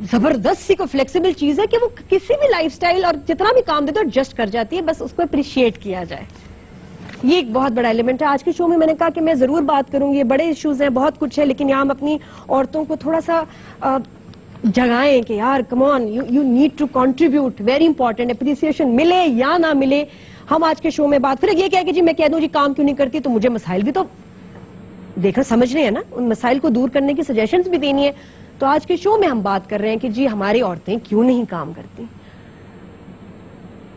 زبردست سی کو فلیکسیبل چیز ہے کہ وہ کسی بھی لائف سٹائل اور جتنا بھی کام دیتے ایڈجسٹ کر جاتی ہے, بس اس کو اپریشیٹ کیا جائے. یہ ایک بہت بڑا ایلیمنٹ ہے. آج کے شو میں نے کہا کہ میں ضرور بات کروں گی, یہ بڑے ایشوز ہیں, بہت کچھ ہے, لیکن یہاں ہم اپنی عورتوں کو تھوڑا سا جگائیں کہ یار come on, you need to contribute, very important. Appreciation ملے یا نہ ملے, ہم آج کے شو میں بات. پھر یہ کیا کہ جی میں کہہ دوں جی کام کیوں نہیں کرتی, تو مجھے مسائل بھی تو دیکھنا سمجھنے ہیں نا, ان مسائل کو دور کرنے کی سجیشنز بھی دینی ہے. تو آج کے شو میں ہم بات کر رہے ہیں کہ جی ہماری عورتیں کیوں نہیں کام کرتی,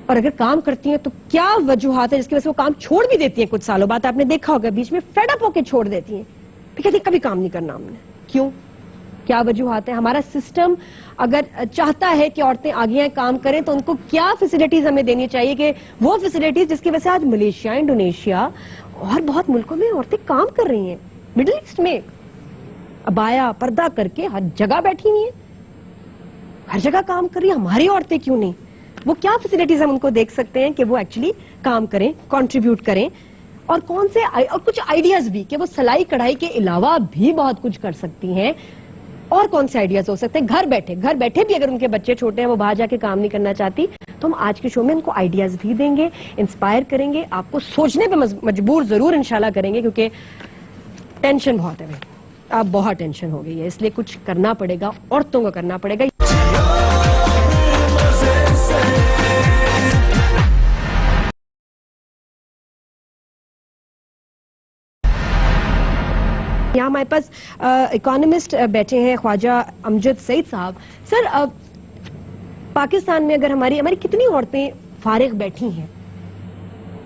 اور اگر کام کرتی ہیں تو کیا وجوہات ہے جس کی وجہ سے وہ کام چھوڑ بھی دیتی ہیں. کچھ سالوں بعد آپ نے دیکھا ہوگا بیچ میں فیڈ اپ ہو کے چھوڑ دیتی ہیں, پھر کہتی ہیں کبھی کام نہیں کرنا ہم نے. کیوں, کیا وجوہات ہیں؟ ہمارا سسٹم اگر چاہتا ہے کہ عورتیں آگے آئیں کام کریں تو ان کو کیا فیسلٹیز ہمیں دینی چاہیے, کہ وہ فیسلٹیز جس کی وجہ سے آج ملیشیا, انڈونیشیا اور بہت ملکوں میں عورتیں کام کر رہی ہیں. مڈل ایسٹ میں ابایا پردہ کر کے ہر جگہ بیٹھی ہوئی ہیں, ہر جگہ کام کر رہی ہیں. ہماری عورتیں کیوں نہیں؟ وہ کیا فیسلٹیز ہم ان کو دیکھ سکتے ہیں کہ وہ ایکچولی کام کریں, کنٹریبیوٹ کریں, اور کون سے اور کچھ آئیڈیاز بھی کہ وہ سلائی کڑھائی کے علاوہ بھی بہت کچھ کر سکتی ہیں. اور کون سے آئیڈیاز ہو سکتے ہیں گھر بیٹھے بھی, اگر ان کے بچے چھوٹے ہیں وہ باہر جا کے کام نہیں کرنا چاہتی, تو ہم آج کے شو میں ان کو آئیڈیاز بھی دیں گے, انسپائر کریں گے, آپ کو سوچنے پہ مجبور ضرور انشاءاللہ کریں گے, کیونکہ ٹینشن بہت ہے. آپ بہت ٹینشن ہو گئی ہے, اس لیے کچھ کرنا پڑے گا, عورتوں کو کرنا پڑے گا. یہاں ہمارے پاس اکانومسٹ بیٹھے ہیں, خواجہ امجد سعید صاحب. سر, پاکستان میں اگر ہماری کتنی عورتیں فارغ بیٹھی ہیں,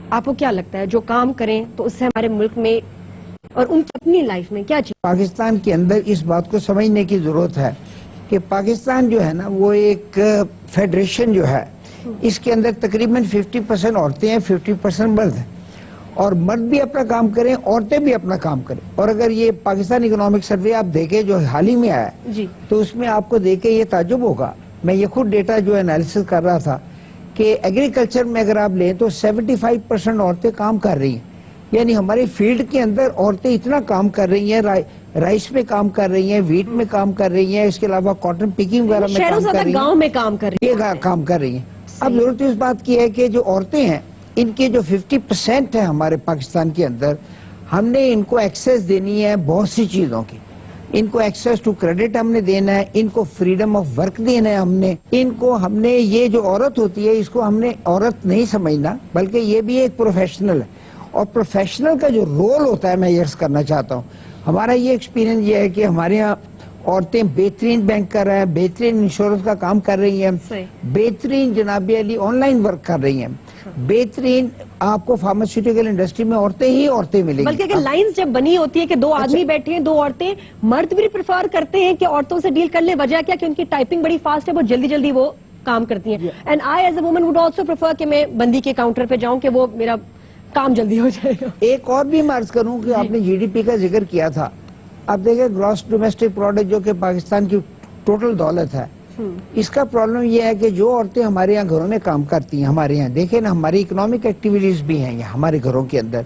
آپ کو کیا لگتا ہے جو کام کریں تو اس سے ہمارے ملک میں اور ان کی اپنی لائف میں کیا چیز؟ پاکستان کے اندر اس بات کو سمجھنے کی ضرورت ہے کہ پاکستان جو ہے نا وہ ایک فیڈریشن جو ہے, اس کے اندر تقریباً 50% عورتیں ہیں, 50% مرد ہیں, اور مرد بھی اپنا کام کریں, عورتیں بھی اپنا کام کریں. اور اگر یہ پاکستان اکنامک سروے آپ دیکھیں جو حال ہی میں آیا جی, تو اس میں آپ کو دیکھ کے یہ تعجب ہوگا. میں یہ خود ڈیٹا جو انالیسس کر رہا تھا کہ ایگریکلچر میں اگر آپ لیں تو 75% عورتیں کام کر رہی ہیں. یعنی ہماری فیلڈ کے اندر عورتیں اتنا کام کر رہی ہیں, رائس میں کام کر رہی ہیں, ویٹ میں کام کر رہی ہیں, اس کے علاوہ کاٹن پکنگ وغیرہ میں کام کر رہی ہیں, گاؤں میں کام کر رہی ہیں, کام کر رہی ہیں. اب ضرورت اس بات کی ہے کہ جو عورتیں ہیں ان کے جو 50% ہیں ہمارے پاکستان کے اندر, ہم نے ان کو ایکسیس دینی ہے بہت سی چیزوں کی. ان کو ایکسیس ٹو کریڈٹ ہم نے دینا ہے, ان کو فریڈم آف ورک دینا ہے, ہم نے یہ جو عورت ہوتی ہے اس کو ہم نے عورت نہیں سمجھنا, بلکہ یہ بھی ایک پروفیشنل ہے. اور پروفیشنل کا جو رول ہوتا ہے میں یہ عرض کرنا چاہتا ہوں, ہمارا یہ ایکسپیرینس یہ ہے کہ ہمارے یہاں عورتیں بہترین بینک کر رہے ہیں, بہترین انشورنس کا کام کر رہی ہیں, بہترین جناب علی آن لائن ورک کر رہی ہیں, بہترین آپ کو فارماسیوٹیکل انڈسٹری میں عورتیں ملیں گی. بلکہ اگر لائنز جب بنی ہوتی ہے کہ دو آدمی بیٹھے ہیں, دو عورتیں, مرد بھی پریفر کرتے ہیں کہ عورتوں سے ڈیل کر لیں. وجہ کیا کہ ان کی ٹائپنگ بڑی فاسٹ ہے, بہت جلدی وہ کام کرتی ہیں. And I as a woman would also prefer کہ میں بندی کے کاؤنٹر پہ جاؤں کہ وہ میرا کام جلدی ہو جائے گا. ایک اور بھی میں عرض کروں کہ آپ نے جی ڈی پی کا ذکر کیا تھا. آپ دیکھیں گراس ڈومیسٹک پروڈکٹ جو کہ پاکستان کی ٹوٹل دولت ہے, اس کا پرابلم یہ ہے کہ جو عورتیں ہمارے یہاں گھروں میں کام کرتی ہیں, ہمارے یہاں دیکھیں نا ہماری اکنامک ایکٹیویٹیز بھی ہیں یہاں ہمارے گھروں کے اندر,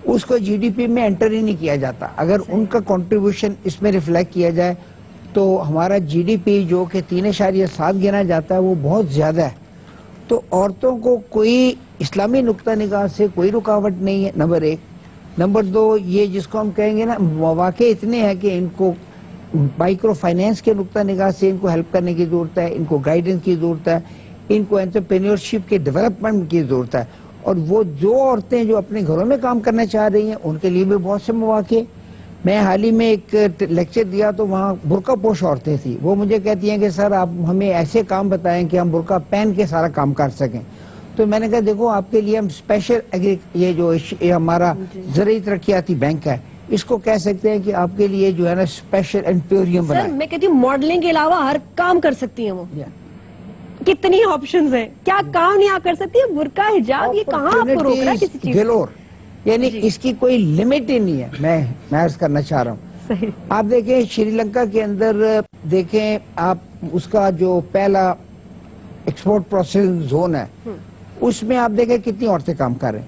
اس کو جی ڈی پی میں انٹر ہی نہیں کیا جاتا. اگر ان کا کنٹریبیوشن اس میں ریفلیکٹ کیا جائے تو ہمارا جی ڈی پی جو کہ 3.7 گنا جاتا ہے وہ بہت زیادہ ہے. تو عورتوں کو کوئی اسلامی نقطہ نگاہ سے کوئی رکاوٹ نہیں ہے, نمبر 1. نمبر 2, یہ جس کو ہم کہیں گے نا مواقع اتنے ہیں کہ ان کو مائکرو فائنینس کے نقطہ نگاہ سے ان کو ہیلپ کرنے کی ضرورت ہے, ان کو گائیڈنس کی ضرورت ہے, ان کو انٹرپرینیورشپ کے ڈیولپمنٹ کی ضرورت ہے. اور وہ جو عورتیں جو اپنے گھروں میں کام کرنا چاہ رہی ہیں ان کے لیے بھی بہت سے مواقع. میں حال ہی میں ایک لیکچر دیا تو وہاں برقع پوش عورتیں تھیں, وہ مجھے کہتی ہیں کہ سر آپ ہمیں ایسے کام بتائیں کہ ہم برقع پہن کے سارا کام کر سکیں. تو میں نے کہا دیکھو آپ کے لیے ہم اسپیشل یہ جو ہمارا زرعی ترقیاتی بینک ہے اس کو کہہ سکتے ہیں کہ آپ کے لیے جو ہے نا اسپیشل ایمپیوریم بنائیں. سر میں کہتی ہوں ماڈلنگ کے علاوہ ہر کام کر سکتی ہیں وہ. کتنی آپشنز ہیں, کیا کام نہیں آپ کر سکتی ہیں؟ برقع, حجاب, یہ کہاں آپ کو روک رہا ہے کسی چیز گلور, یعنی اس کی کوئی لمٹ ہی نہیں ہے. میں عرض کرنا چاہ رہا ہوں, آپ دیکھیں شری لنکا کے اندر دیکھیں آپ اس کا جو پہلا ایکسپورٹ پروسیسنگ زون ہے اس میں آپ دیکھیں کتنی عورتیں کام کر رہے ہیں.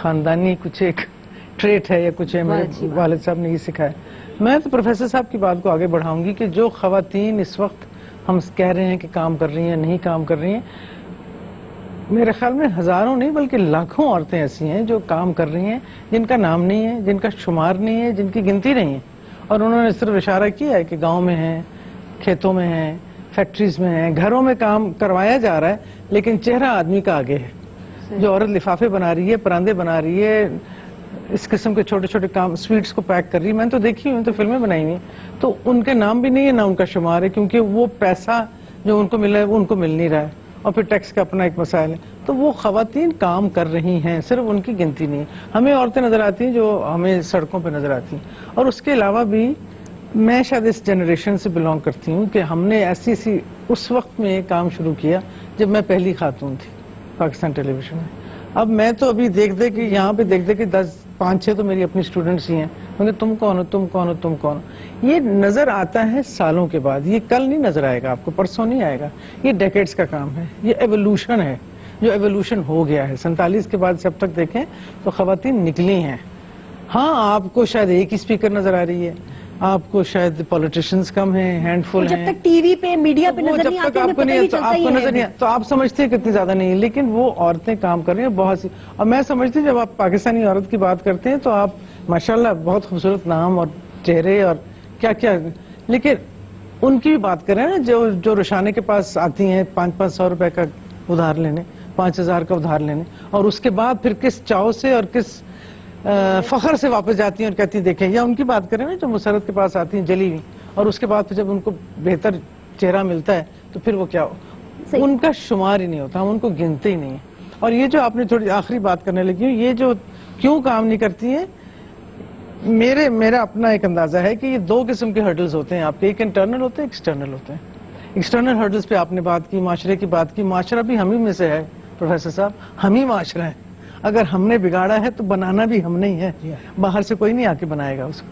خاندانی کچھ ایک ٹریٹ ہے یا کچھ ہے, میرے والد صاحب نے یہ سکھایا. میں تو پروفیسر صاحب کی بات کو آگے بڑھاؤں گی کہ جو خواتین اس وقت ہم کہہ رہے ہیں کہ کام کر رہی ہیں, نہیں کام کر رہی ہیں, میرے خیال میں ہزاروں نہیں بلکہ لاکھوں عورتیں ایسی ہیں جو کام کر رہی ہیں, جن کا نام نہیں ہے, جن کا شمار نہیں ہے, جن کی گنتی نہیں ہے. اور انہوں نے صرف اشارہ کیا ہے کہ گاؤں میں ہیں, کھیتوں میں ہیں, فیکٹریز میں ہیں, گھروں میں کام کروایا جا رہا ہے, لیکن چہرہ آدمی کا آگے ہے. جو عورت لفافے بنا رہی ہے, پراندے بنا رہی ہے, اس قسم کے چھوٹے چھوٹے کام, سویٹس کو پیک کر رہی ہے, میں نے تو دیکھی ہوں, تو فلمیں بنائی ہوئی, تو ان کے نام بھی نہیں ہے, نہ ان کا شمار ہے, کیونکہ وہ پیسہ جو ان کو ملا ہے وہ ان کو مل نہیں رہا ہے, اور پھر ٹیکس کا اپنا ایک مسائل ہے. تو وہ خواتین کام کر رہی ہیں, صرف ان کی گنتی نہیں ہے. ہمیں عورتیں نظر آتی ہیں جو ہمیں سڑکوں پہ نظر آتی ہیں, اور اس کے علاوہ بھی میں شاید اس جنریشن سے بلانگ کرتی ہوں کہ ہم نے ایسی اس وقت میں کام شروع کیا جب میں پہلی خاتون تھی پاکستان ٹیلی ویژن میں. اب میں تو ابھی دیکھ دے کہ یہاں پہ دیکھ دے کہ 5-6 تو میری اپنی اسٹوڈنٹس ہی ہیں, کیونکہ تم کون ہو, تم کون ہو, تم کون ہو. یہ نظر آتا ہے سالوں کے بعد, یہ کل نہیں نظر آئے گا آپ کو, پرسوں نہیں آئے گا. یہ ڈیکیڈز کا کام ہے, یہ ایوولوشن ہے, جو ایوولوشن ہو گیا ہے. 47 کے بعد سے اب تک دیکھیں تو خواتین نکلی ہیں. ہاں آپ کو شاید ایک ہی اسپیکر نظر آ رہی ہے, آپ کو شاید پولیٹیشینز کم ہیں, ہینڈ فل ہیں. جب تک ٹی وی پہ میڈیا پہ نظر نہیں آتے, آپ کو نظر نہیں, تو آپ سمجھتے ہیں کتنی زیادہ نہیں, لیکن وہ عورتیں کام کر رہی ہیں بہت سی. اور میں سمجھتی ہوں جب آپ پاکستانی عورت کی بات کرتے ہیں تو آپ ماشاءاللہ بہت خوبصورت نام اور چہرے اور کیا کیا, لیکن ان کی بھی بات کریں نا جو روشانے کے پاس آتی ہیں 500 روپے کا ادھار لینے, 5000 کا ادھار لینے, اور اس کے بعد پھر کس چاؤ سے اور کس فخر سے واپس جاتی ہیں اور کہتی ہیں دیکھیں. یا ان کی بات کریں نا جو مسرت کے پاس آتی ہیں جلی ہوئی, اور اس کے بعد پھر جب ان کو بہتر چہرہ ملتا ہے تو پھر وہ کیا ہو, ان کا شمار ہی نہیں ہوتا, ہم ان کو گنتے ہی نہیں ہیں. اور یہ جو آپ نے تھوڑی آخری بات کرنے لگی, یہ جو کیوں کام نہیں کرتی ہیں, میرا اپنا ایک اندازہ ہے کہ یہ 2 قسم کے ہرڈلز ہوتے ہیں آپ کے, ایک انٹرنل ہوتے ہیں, ایکسٹرنل ہوتے ہیں. ایکسٹرنل ہرڈلز پہ آپ نے بات کی, معاشرے کی بات کی. معاشرہ بھی ہم ہی میں سے ہے پروفیسر صاحب, ہم ہی معاشرہ ہے. اگر ہم نے بگاڑا ہے تو بنانا بھی ہم نہیں ہے, باہر سے کوئی نہیں آ کے بنائے گا اس کو.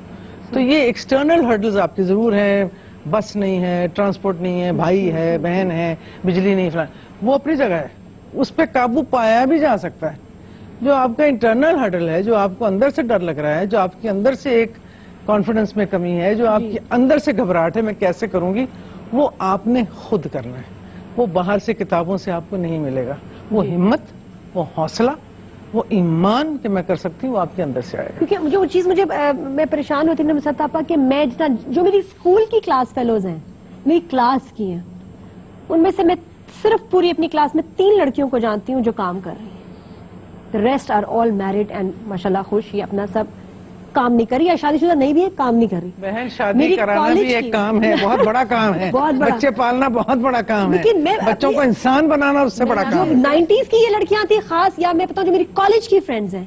تو یہ ایکسٹرنل ہرڈلز آپ کی ضرور ہیں, بس نہیں ہے, ٹرانسپورٹ نہیں ہے, بھائی ہے, بہن ہے, بجلی نہیں, فلان, وہ اپنی جگہ ہے, اس پہ قابو پایا بھی جا سکتا ہے. جو آپ کا انٹرنل ہرڈل ہے, جو آپ کو اندر سے ڈر لگ رہا ہے, جو آپ کے اندر سے ایک کانفیڈنس میں کمی ہے, جو آپ کے اندر سے گھبراہٹ ہے میں کیسے کروں گی, وہ آپ نے خود کرنا ہے. وہ باہر سے کتابوں سے آپ کو نہیں ملے گا. وہ ہمت, وہ حوصلہ, وہ ایمان کہ میں کر سکتی ہوں, وہ آپ کے اندر سے آئے گا. کیونکہ جو چیز مجھے میں پریشان ہوتی ہوں مسرت آپا کہ میں جتنا جو میری اسکول کی کلاس فیلوز ہیں, میری کلاس کی ہیں, ان میں سے میں صرف پوری اپنی کلاس میں 3 لڑکیوں کو جانتی ہوں جو کام کر رہی ہیں. Rest are all married and ماشاءاللہ خوش, یہ اپنا سب کام نہیں کر رہی, یا شادی شدہ نہیں بھی ہے, کام نہیں کر رہی. بہن شادی کرانا بھی ایک کام ہے, بہت بڑا کام ہے. بچے پالنا بہت بڑا کام ہے, بچوں کو انسان بنانا اس سے بڑا کام ہے. 90s کی یہ لڑکیاں تھیں خاص, یا میں بتاؤں جو میری کالج کی فرینڈز ہیں,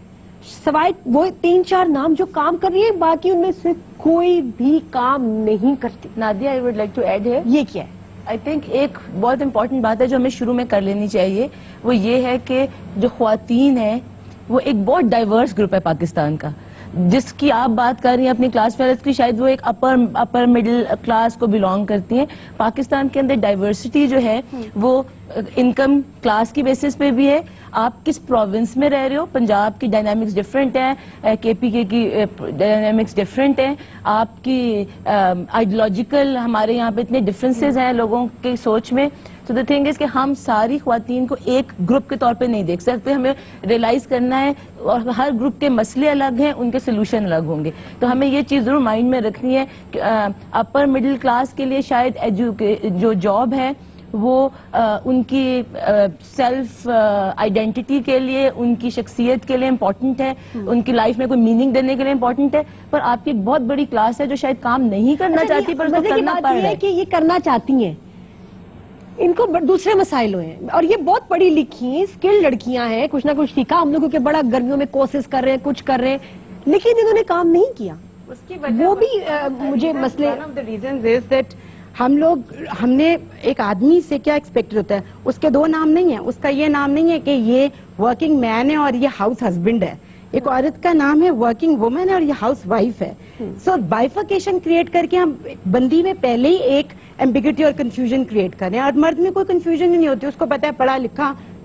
سوائے وہ 3-4 نام جو کام کر رہی ہیں, باقی ان میں سے کوئی بھی کام نہیں کرتی. Nadia, I would like to add here. یہ کیا ہے؟ آئی تھنک ایک بہت امپورٹنٹ بات ہے جو ہمیں شروع میں کر لینی چاہیے, وہ یہ ہے کہ جو خواتین ہیں وہ ایک بہت ڈائیورس گروپ ہے پاکستان کا. جس کی آپ بات کر رہی ہیں اپنی کلاس فیلوز کی, شاید وہ ایک اپر مڈل کلاس کو بلانگ کرتی ہیں. پاکستان کے اندر ڈائیورسٹی جو ہے وہ انکم کلاس کی بیسس پہ بھی ہے. آپ کس پروونس میں رہ رہے ہو, پنجاب کی ڈائنامکس ڈفرینٹ ہیں, کے پی کے کی ڈائنامکس ڈفرینٹ ہیں, آپ کی آئیڈیولوجیکل, ہمارے یہاں پہ اتنے ڈفرینسز ہیں لوگوں کی سوچ میں. تو دا تھنگ از کہ ہم ساری خواتین کو ایک گروپ کے طور پہ نہیں دیکھ سکتے, ہمیں ریئلائز کرنا ہے, اور ہر گروپ کے مسئلے الگ ہیں, ان کے سلوشن الگ ہوں گے. تو ہمیں یہ چیز ضرور مائنڈ میں رکھنی ہے کہ اپر مڈل کلاس کے لیے شاید جو جاب ہے وہ ان کی سیلف آئیڈینٹی کے لیے, ان کی شخصیت کے لیے امپورٹنٹ ہے, ان کی لائف میں کوئی میننگ دینے کے لیے امپورٹنٹ ہے. پر آپ کی ایک بہت بڑی کلاس ہے جو شاید کام نہیں کرنا چاہتی, پر اس کو کرنا پڑ رہا ہے. کہ یہ کرنا چاہتی ہیں, ان کو دوسرے مسائل ہوئے ہیں, اور یہ بہت پڑھی لکھی اسکل لڑکیاں ہیں, کچھ نہ کچھ سیکھا ہم لوگوں کے, بڑا گرمیوں میں کورسز کر رہے ہیں, کچھ کر رہے ہیں, لیکن انہوں نے کام نہیں کیا. اس کی وجہ وہ بھی مجھے مسئلے, one of the reasons is that ہم نے ایک آدمی سے کیا ایکسپیکٹ ہوتا ہے, اس کے 2 نام نہیں ہیں, اس کا یہ نام نہیں ہے کہ یہ ورکنگ مین ہے اور یہ ہاؤس ہسبینڈ ہے. ایک عورت کا نام ہے ورکنگ وومن ہے اور یہ ہاؤس وائف ہے. سو بائیفرکیشن کریٹ کر کے ہم بندی میں پہلے ہی ایک ایمبیگوٹی اور کنفیوژن کریٹ کریں, اور مرد میں کوئی کنفیوژن ہی نہیں ہوتی, اس کو پتا ہے پڑھا لکھا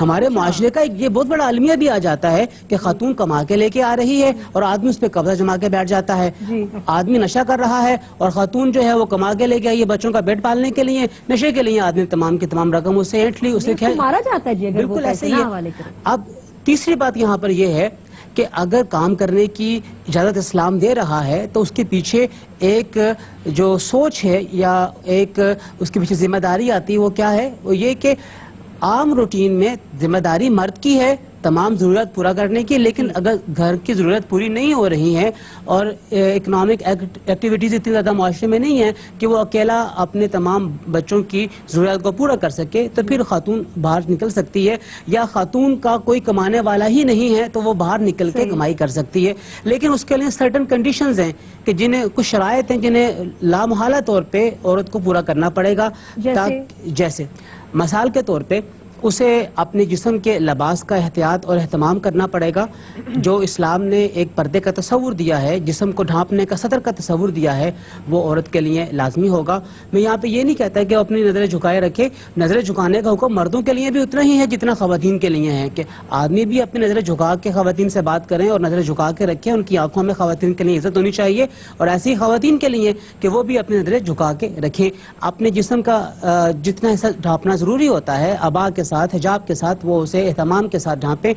ہمارے معاشرے کا یہ بہت بڑا المیہ بھی آ جاتا ہے کہ خاتون کما کے لے کے آ رہی ہے اور آدمی اس پہ قبضہ جما کے بیٹھ جاتا ہے. آدمی نشہ کر رہا ہے اور خاتون جو ہے وہ کما کے لے کے آئی ہے بچوں کا پیٹ پالنے کے لیے, نشے کے لیے آدمی تمام کی تمام رقم اس سے اینٹ لی, اسے مارا جاتا ہے جی. بالکل ایسے ہی ہے. اب تیسری بات یہاں پر یہ ہے کہ اگر کام کرنے کی اجازت اسلام دے رہا ہے تو اس کے پیچھے ایک جو سوچ ہے یا ایک اس کے پیچھے ذمہ داری آتی ہے, وہ کیا ہے؟ وہ یہ کہ عام روٹین میں ذمہ داری مرد کی ہے تمام ضرورت پورا کرنے کی, لیکن اگر گھر کی ضرورت پوری نہیں ہو رہی ہے اور اکنامک ایکٹیویٹیز اتنی زیادہ معاشرے میں نہیں ہیں کہ وہ اکیلا اپنے تمام بچوں کی ضرورت کو پورا کر سکے, تو پھر خاتون باہر نکل سکتی ہے. یا خاتون کا کوئی کمانے والا ہی نہیں ہے تو وہ باہر نکل کے کمائی کر سکتی ہے, لیکن اس کے لیے سرٹن کنڈیشنز ہیں کہ جنہیں کچھ شرائط ہیں جنہیں لامحالہ طور پہ عورت کو پورا کرنا پڑے گا. جیسے مثال کے طور پہ اسے اپنے جسم کے لباس کا احتیاط اور اہتمام کرنا پڑے گا. جو اسلام نے ایک پردے کا تصور دیا ہے, جسم کو ڈھانپنے کا سطر کا تصور دیا ہے, وہ عورت کے لیے لازمی ہوگا. میں یہاں پہ یہ نہیں کہتا کہ وہ اپنی نظریں جھکائے رکھے, نظریں جھکانے کا حکم مردوں کے لیے بھی اتنا ہی ہے جتنا خواتین کے لیے ہے, کہ آدمی بھی اپنی نظریں جھکا کے خواتین سے بات کریں اور نظریں جھکا کے رکھیں. ان کی آنکھوں میں خواتین کے لیے عزت ہونی چاہیے, اور ایسی خواتین کے لیے کہ وہ بھی اپنی نظریں جھکا کے رکھیں. اپنے جسم کا جتنا حصہ ڈھانپنا ضروری ہوتا ہے عبا کے ساتھ, حجاب کے ساتھ, وہ اسے اہتمام کے ساتھ ڈھانپیں.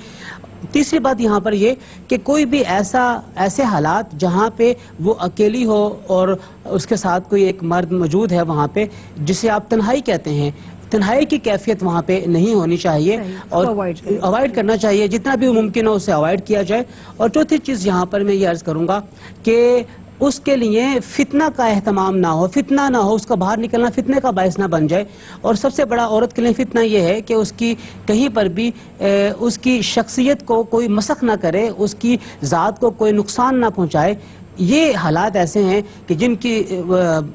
تیسری بات یہاں پر یہ کہ کوئی بھی ایسے حالات جہاں پہ وہ اکیلی ہو اور اس کے ساتھ کوئی ایک مرد موجود ہے وہاں پہ, جسے آپ تنہائی کہتے ہیں, تنہائی کی کیفیت وہاں پہ نہیں ہونی چاہیے اور اوائڈ کرنا چاہیے, جتنا بھی ممکن ہو اسے اوائڈ کیا جائے. اور چوتھی چیز یہاں پر میں یہ عرض کروں گا کہ اس کے لیے فتنہ کا اہتمام نہ ہو, فتنہ نہ ہو, اس کا باہر نکلنا فتنے کا باعث نہ بن جائے. اور سب سے بڑا عورت کے لیے فتنہ یہ ہے کہ اس کی کہیں پر بھی اس کی شخصیت کو کوئی مسخ نہ کرے, اس کی ذات کو کوئی نقصان نہ پہنچائے. یہ حالات ایسے ہیں کہ جن کی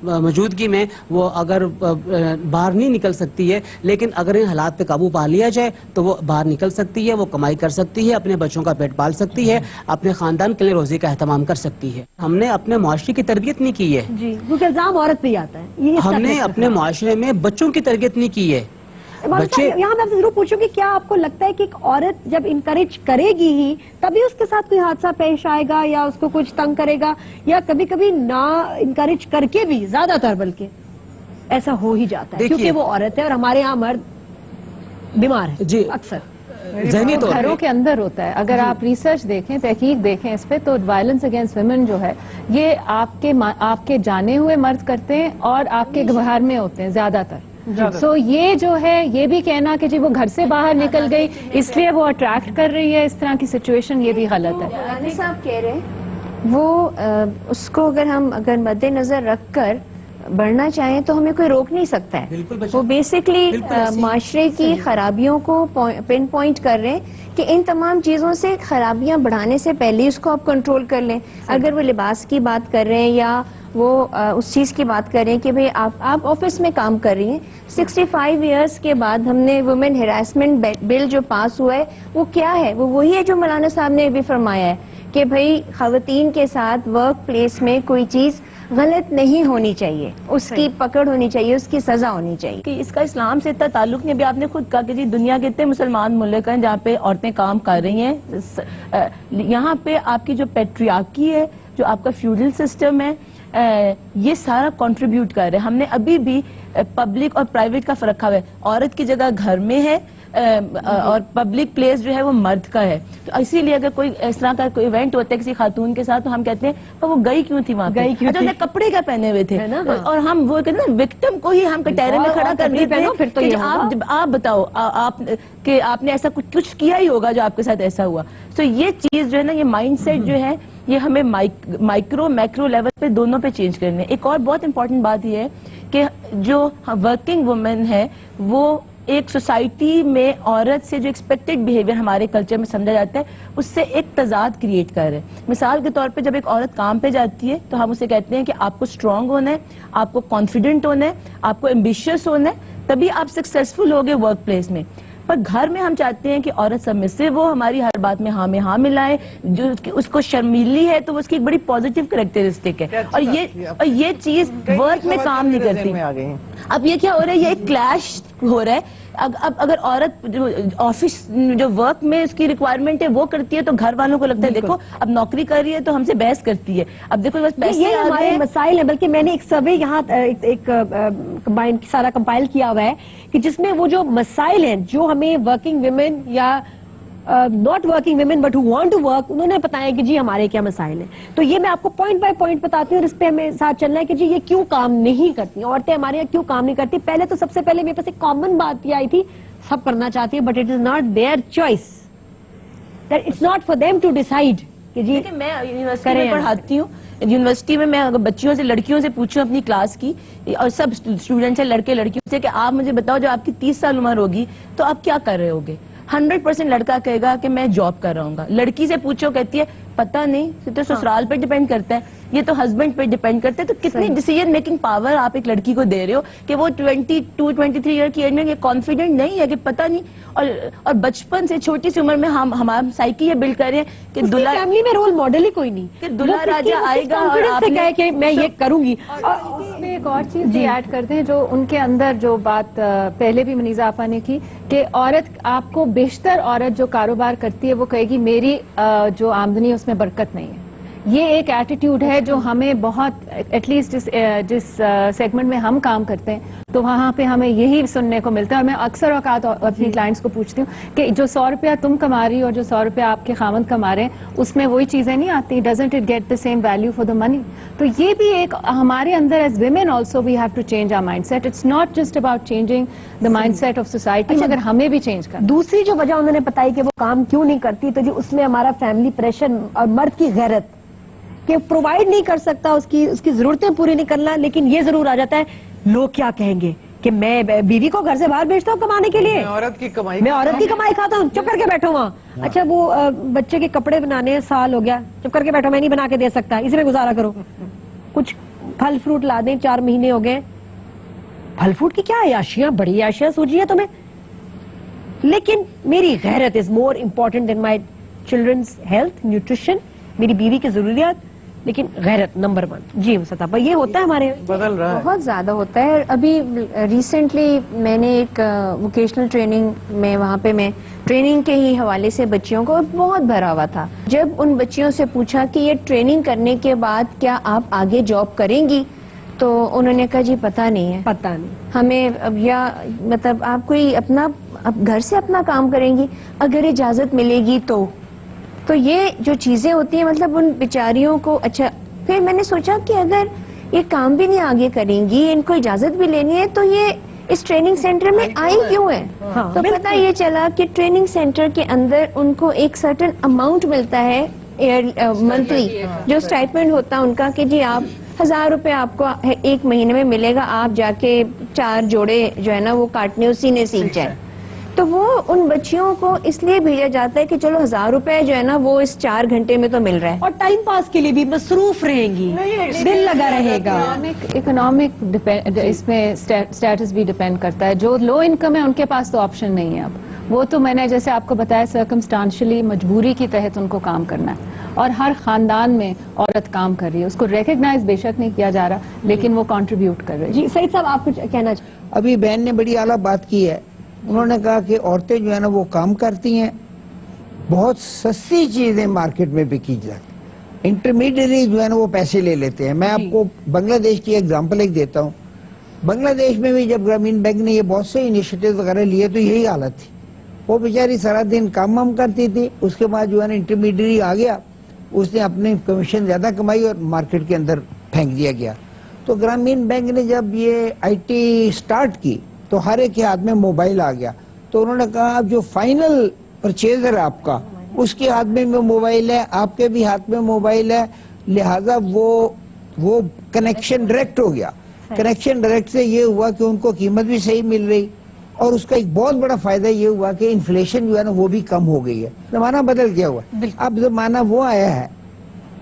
موجودگی میں وہ اگر باہر نہیں نکل سکتی ہے, لیکن اگر ان حالات پہ قابو پا لیا جائے تو وہ باہر نکل سکتی ہے, وہ کمائی کر سکتی ہے, اپنے بچوں کا پیٹ پال سکتی ہے, اپنے خاندان کے لیے روزی کا اہتمام کر سکتی ہے. ہم نے اپنے معاشرے کی تربیت نہیں کی ہے, کیونکہ الزام عورت پہ ہی آتا ہے. ہم نے اپنے معاشرے میں بچوں کی تربیت نہیں کی ہے. یہاں میں آپ سے ضرور پوچھوں کہ کیا آپ کو لگتا ہے کہ ایک عورت جب انکریج کرے گی ہی تبھی اس کے ساتھ کوئی حادثہ پیش آئے گا یا اس کو کچھ تنگ کرے گا, یا کبھی کبھی نہ انکریج کر کے بھی زیادہ تر بلکہ ایسا ہو ہی جاتا ہے کیونکہ وہ عورت ہے اور ہمارے یہاں مرد بیمار ہے جی اکثر ذہنی طور گھروں کے اندر ہوتا ہے. اگر آپ ریسرچ دیکھیں, تحقیق دیکھیں اس پہ, تو وائلنس اگینسٹ ویمن جو ہے یہ آپ کے جانے ہوئے مرد کرتے ہیں اور آپ کے گھر میں ہوتے ہیں زیادہ تر. سو یہ جو ہے یہ بھی کہنا کہ جی وہ گھر سے باہر نکل گئی اس لیے وہ اٹریکٹ کر رہی ہے اس طرح کی سچویشن, یہ بھی غلط ہے. رانی صاحب کہہ رہے ہیں وہ اس کو اگر مد نظر رکھ کر بڑھنا چاہیں تو ہمیں کوئی روک نہیں سکتا ہے. وہ بیسکلی معاشرے کی خرابیوں کو پن پوائنٹ کر رہے ہیں کہ ان تمام چیزوں سے خرابیاں بڑھانے سے پہلے اس کو آپ کنٹرول کر لیں. اگر وہ لباس کی بات کر رہے ہیں یا وہ اس چیز کی بات کر رہے ہیں کہ بھئی آپ آفس میں کام کر رہی ہیں, 65 ایئرس کے بعد ہم نے وومن ہراسمنٹ بل جو پاس ہوا ہے وہ کیا ہے؟ وہ وہی ہے جو مولانا صاحب نے بھی فرمایا ہے کہ بھئی خواتین کے ساتھ ورک پلیس میں کوئی چیز غلط نہیں ہونی چاہیے, اس کی پکڑ ہونی چاہیے, اس کی سزا ہونی چاہیے. کہ اس کا اسلام سے اتنا تعلق نہیں. ابھی آپ نے خود کہا کہ جی دنیا کے اتنے مسلمان ملک ہیں جہاں پہ عورتیں کام کر رہی ہیں. یہاں پہ آپ کی جو پیٹریارکی ہے, جو آپ کا فیوڈل سسٹم ہے, یہ سارا کنٹریبیوٹ کر رہے ہیں. ہم نے ابھی بھی پبلک اور پرائیویٹ کا فرق رکھا ہوا ہے. عورت کی جگہ گھر میں ہے اور پبلک پلیس جو ہے وہ مرد کا ہے. تو اسی لیے اگر کوئی اس طرح کا کوئی ایونٹ ہوتا ہے کسی خاتون کے ساتھ تو ہم کہتے ہیں وہ گئی کیوں تھی وہاں پہ, اچھا کپڑے کیا پہنے ہوئے تھے, اور ہم وہ کہتے ہیں وکٹم کو ہی ہم کٹہرے میں کھڑا کر دیتے ہیں. آپ بتاؤ کہ آپ نے ایسا کچھ کیا ہی ہوگا جو آپ کے ساتھ ایسا ہوا. تو یہ چیز جو ہے نا, یہ مائنڈ سیٹ جو ہے یہ ہمیں مائکرو میکرو لیول پہ دونوں پہ چینج کرنے. ایک اور بہت امپورٹنٹ بات یہ ہے کہ جو ورکنگ وومن ہے وہ ایک سوسائٹی میں عورت سے جو ایکسپیکٹڈ بیہیویئر ہمارے کلچر میں سمجھا جاتا ہے اس سے ایک تضاد کریٹ کر رہے ہیں. مثال کے طور پہ جب ایک عورت کام پہ جاتی ہے تو ہم اسے کہتے ہیں کہ آپ کو اسٹرانگ ہونا ہے, آپ کو کانفیڈنٹ ہونا ہے, آپ کو ایمبیشیس ہونا ہے, تبھی آپ سکسیسفل ہوگے ورک پلیس میں. پر گھر میں ہم چاہتے ہیں کہ عورت سبمسو ہو, ہماری ہر بات میں ہاں ملائے, جو اس کو شرمیلی ہے تو وہ اس کی ایک بڑی پازیٹیو کریکٹرسٹک ہے, اور یہ چیز ورک میں کام نہیں کرتی. اب یہ کیا ہو رہا ہے, یہ ایک کلیش ہو رہا ہے. اب اگر عورت آفس جو ورک میں اس کی ریکوائرمنٹ ہے وہ کرتی ہے تو گھر والوں کو لگتا ہے دیکھو اب نوکری کر رہی ہے تو ہم سے بحث کرتی ہے. اب دیکھو بس پیسے یہ ہمارے مسائل ہیں. بلکہ میں نے ایک سروے یہاں ایک سارا کمپائل کیا ہوا ہے کہ جس میں وہ جو مسائل ہیں جو ہمیں ورکنگ ویمن یا not working women but who want to work, انہوں نے بتایا کہ جی ہمارے کیا مسائل ہیں. تو یہ میں آپ کو پوائنٹ بائی پوائنٹ بتاتی ہوں اور اس پہ ہمیں ساتھ چلنا ہے کہ جی یہ کیوں کام نہیں کرتی, عورتیں ہمارے یہاں کیوں کام نہیں کرتی. پہلے تو سب سے پہلے میرے پاس ایک کامن بات یہ آئی تھی, سب کرنا چاہتی ہے but it is not their choice, that it's not for them to decide کہ جی. میں یونیورسٹی میں پڑھاتی ہوں, یونیورسٹی میں اگر بچیوں سے لڑکیوں سے پوچھوں اپنی کلاس کی اور سب اسٹوڈنٹس ہیں لڑکے لڑکیوں سے کہ آپ مجھے بتاؤ جب آپ کی 30 سال عمر ہوگی تو آپ کیا کر رہے ہوگے, 100% لڑکا کہے گا کہ میں جاب کر رہا ہوں گا. لڑکی سے پوچھو کہتی ہے پتہ نہیں, تو سسرال پہ ڈیپینڈ کرتا ہے, یہ تو ہسبینڈ پہ ڈیپینڈ کرتا ہے. تو کتنی ڈیسیژن میکنگ پاور آپ ایک لڑکی کو دے رہے ہو کہ وہ 22-23 ایئر کی ایج میں یہ کانفیڈنٹ نہیں ہے کہ پتہ نہیں. اور بچپن سے چھوٹی سی عمر میں ہمارا سائیکی یہ بلڈ کر رہے ہیں کہ دلہا فیملی میں رول ماڈل ہی کوئی نہیں کہ دلہا راجا آئے گا اور آپ سے کہے کہ میں یہ کروں گی. اور اس میں ایک اور چیز بھی ایڈ کرتے ہیں جو ان کے اندر جو بات پہلے بھی منیزہ آپا نے کی کہ عورت آپ کو بیشتر عورت جو کاروبار کرتی ہے وہ کہے گی میری جو آمدنی ہے اس میں برکت نہیں ہے. یہ ایک ایٹیٹیوڈ ہے جو ہمیں بہت ایٹ لیسٹ جس سیگمنٹ میں ہم کام کرتے ہیں تو وہاں پہ ہمیں یہی سننے کو ملتا ہے. اور میں اکثر اوقات اپنی کلائنٹس کو پوچھتی ہوں کہ جو 100 روپیہ تم کما رہی ہو اور جو 100 روپیہ آپ کے خاوند کما رہے ہیں اس میں وہی چیزیں نہیں آتی, doesn't it get the same value for the money. تو یہ بھی ایک ہمارے اندر as women also we have to change our mindset. It's not just about changing the mindset of society, مگر ہمیں بھی چینج کرنا. دوسری جو وجہ انہوں نے بتائی کہ وہ کام کیوں نہیں کرتی, تو جی اس میں ہمارا فیملی پریشر اور مرد کی غیرت کہ پرووائڈ نہیں کر سکتا, اس کی ضرورتیں پوری نہیں کرنا, لیکن یہ ضرور آ جاتا ہے لوگ کیا کہیں گے کہ میں بیوی کو گھر سے باہر بھیجتا ہوں کمانے کے لیے, میں عورت کی کمائی کھاتا ہوں, چپ کر کے بیٹھو وہاں. اچھا وہ بچے کے کپڑے بنانے سال ہو گیا, چپ کر کے بیٹھو, میں نہیں بنا کے دے سکتا, اسی میں گزارا کرو. کچھ پھل فروٹ لا دیں, 4 مہینے ہو گئے, پھل فروٹ کی کیا عیاشیاں, بڑی عیاشیاں سوچی ہے تمہیں. لیکن میری غیرت از مور امپورٹنٹ دین مائی چلڈرنز ہیلتھ, نیوٹریشن, میری بیوی کی ضروریات, لیکن غیرت نمبر 1. جی مصطفیٰ, یہ ہوتا ہے ہمارے بدل رہا ہے بہت زیادہ ہوتا ہے. ابھی ریسنٹلی میں نے ایک ووکیشنل ٹریننگ میں وہاں پہ میں ٹریننگ کے ہی حوالے سے بچیوں کو بہت بھرا ہوا تھا. جب ان بچیوں سے پوچھا کہ یہ ٹریننگ کرنے کے بعد کیا آپ آگے جاب کریں گی, تو انہوں نے کہا جی پتہ نہیں ہے, پتہ نہیں ہمیں اب, یا مطلب آپ کوئی اپنا اب گھر سے اپنا کام کریں گی اگر اجازت ملے گی تو یہ جو چیزیں ہوتی ہیں مطلب ان بیچاریوں کو. اچھا پھر میں نے سوچا کہ اگر یہ کام بھی نہیں آگے کریں گی, ان کو اجازت بھی لینی ہے, تو یہ اس ٹریننگ سینٹر میں آئی کیوں ہے؟ تو پتہ یہ چلا کہ ٹریننگ سینٹر کے اندر ان کو ایک سرٹن اماؤنٹ ملتا ہے منتھلی, جو اسٹائپنڈ ہوتا ہے ان کا کہ جی آپ 1000 روپے آپ کو ایک مہینے میں ملے گا, آپ جا کے 4 جوڑے جو ہے نا وہ کاٹنے اسی نے سیکھ جائیں. تو وہ ان بچیوں کو اس لیے بھیجا جاتا ہے کہ چلو 1000 روپے جو ہے نا وہ اس 4 گھنٹے میں تو مل رہا ہے, اور ٹائم پاس کے لیے بھی مصروف رہیں گی, دل لگا رہے گا. اکنامک اس میں اسٹیٹس بھی ڈیپینڈ کرتا ہے. جو لو انکم ہے ان کے پاس تو آپشن نہیں ہے. اب وہ تو میں نے جیسے آپ کو بتایا سرکمسٹانشلی مجبوری کی تحت ان کو کام کرنا ہے, اور ہر خاندان میں عورت کام کر رہی ہے, اس کو ریکگنائز بے شک نہیں کیا جا رہا لیکن وہ کنٹریبیوٹ کر رہی ہے. جی سعید صاحب, آپ کچھ کہنا چاہیں؟ ابھی بہن نے بڑی اعلیٰ بات کی ہے. انہوں نے کہا کہ عورتیں جو ہے نا وہ کام کرتی ہیں, بہت سستی چیزیں مارکیٹ میں بکی جاتی, انٹرمیڈیری جو ہے نا وہ پیسے لے لیتے ہیں. میں آپ کو بنگلہ دیش کی ایگزامپل ایک دیتا ہوں. بنگلہ دیش میں بھی جب گرامین بینک نے یہ بہت سے انیشیٹو وغیرہ لیے تو یہی حالت تھی. وہ بیچاری سارا دن کام کرتی تھی, اس کے بعد جو ہے نا انٹرمیڈیری آ گیا, اس نے اپنی کمیشن زیادہ کمائی اور مارکیٹ کے اندر پھینک دیا گیا. تو گرامین بینک نے جب یہ IT سٹارٹ کی تو ہر ایک کے ہاتھ میں موبائل آ گیا. تو انہوں نے کہا اب جو فائنل پرچیزر ہے آپ کا, اس کے ہاتھ میں موبائل ہے, آپ کے بھی ہاتھ میں موبائل ہے, لہٰذا وہ کنیکشن ڈائریکٹ ہو گیا. کنیکشن ڈائریکٹ سے یہ ہوا کہ ان کو قیمت بھی صحیح مل رہی, اور اس کا ایک بہت بڑا فائدہ یہ ہوا کہ انفلیشن جو ہے نا وہ بھی کم ہو گئی ہے. زمانہ بدل گیا ہوا. اب زمانہ وہ آیا ہے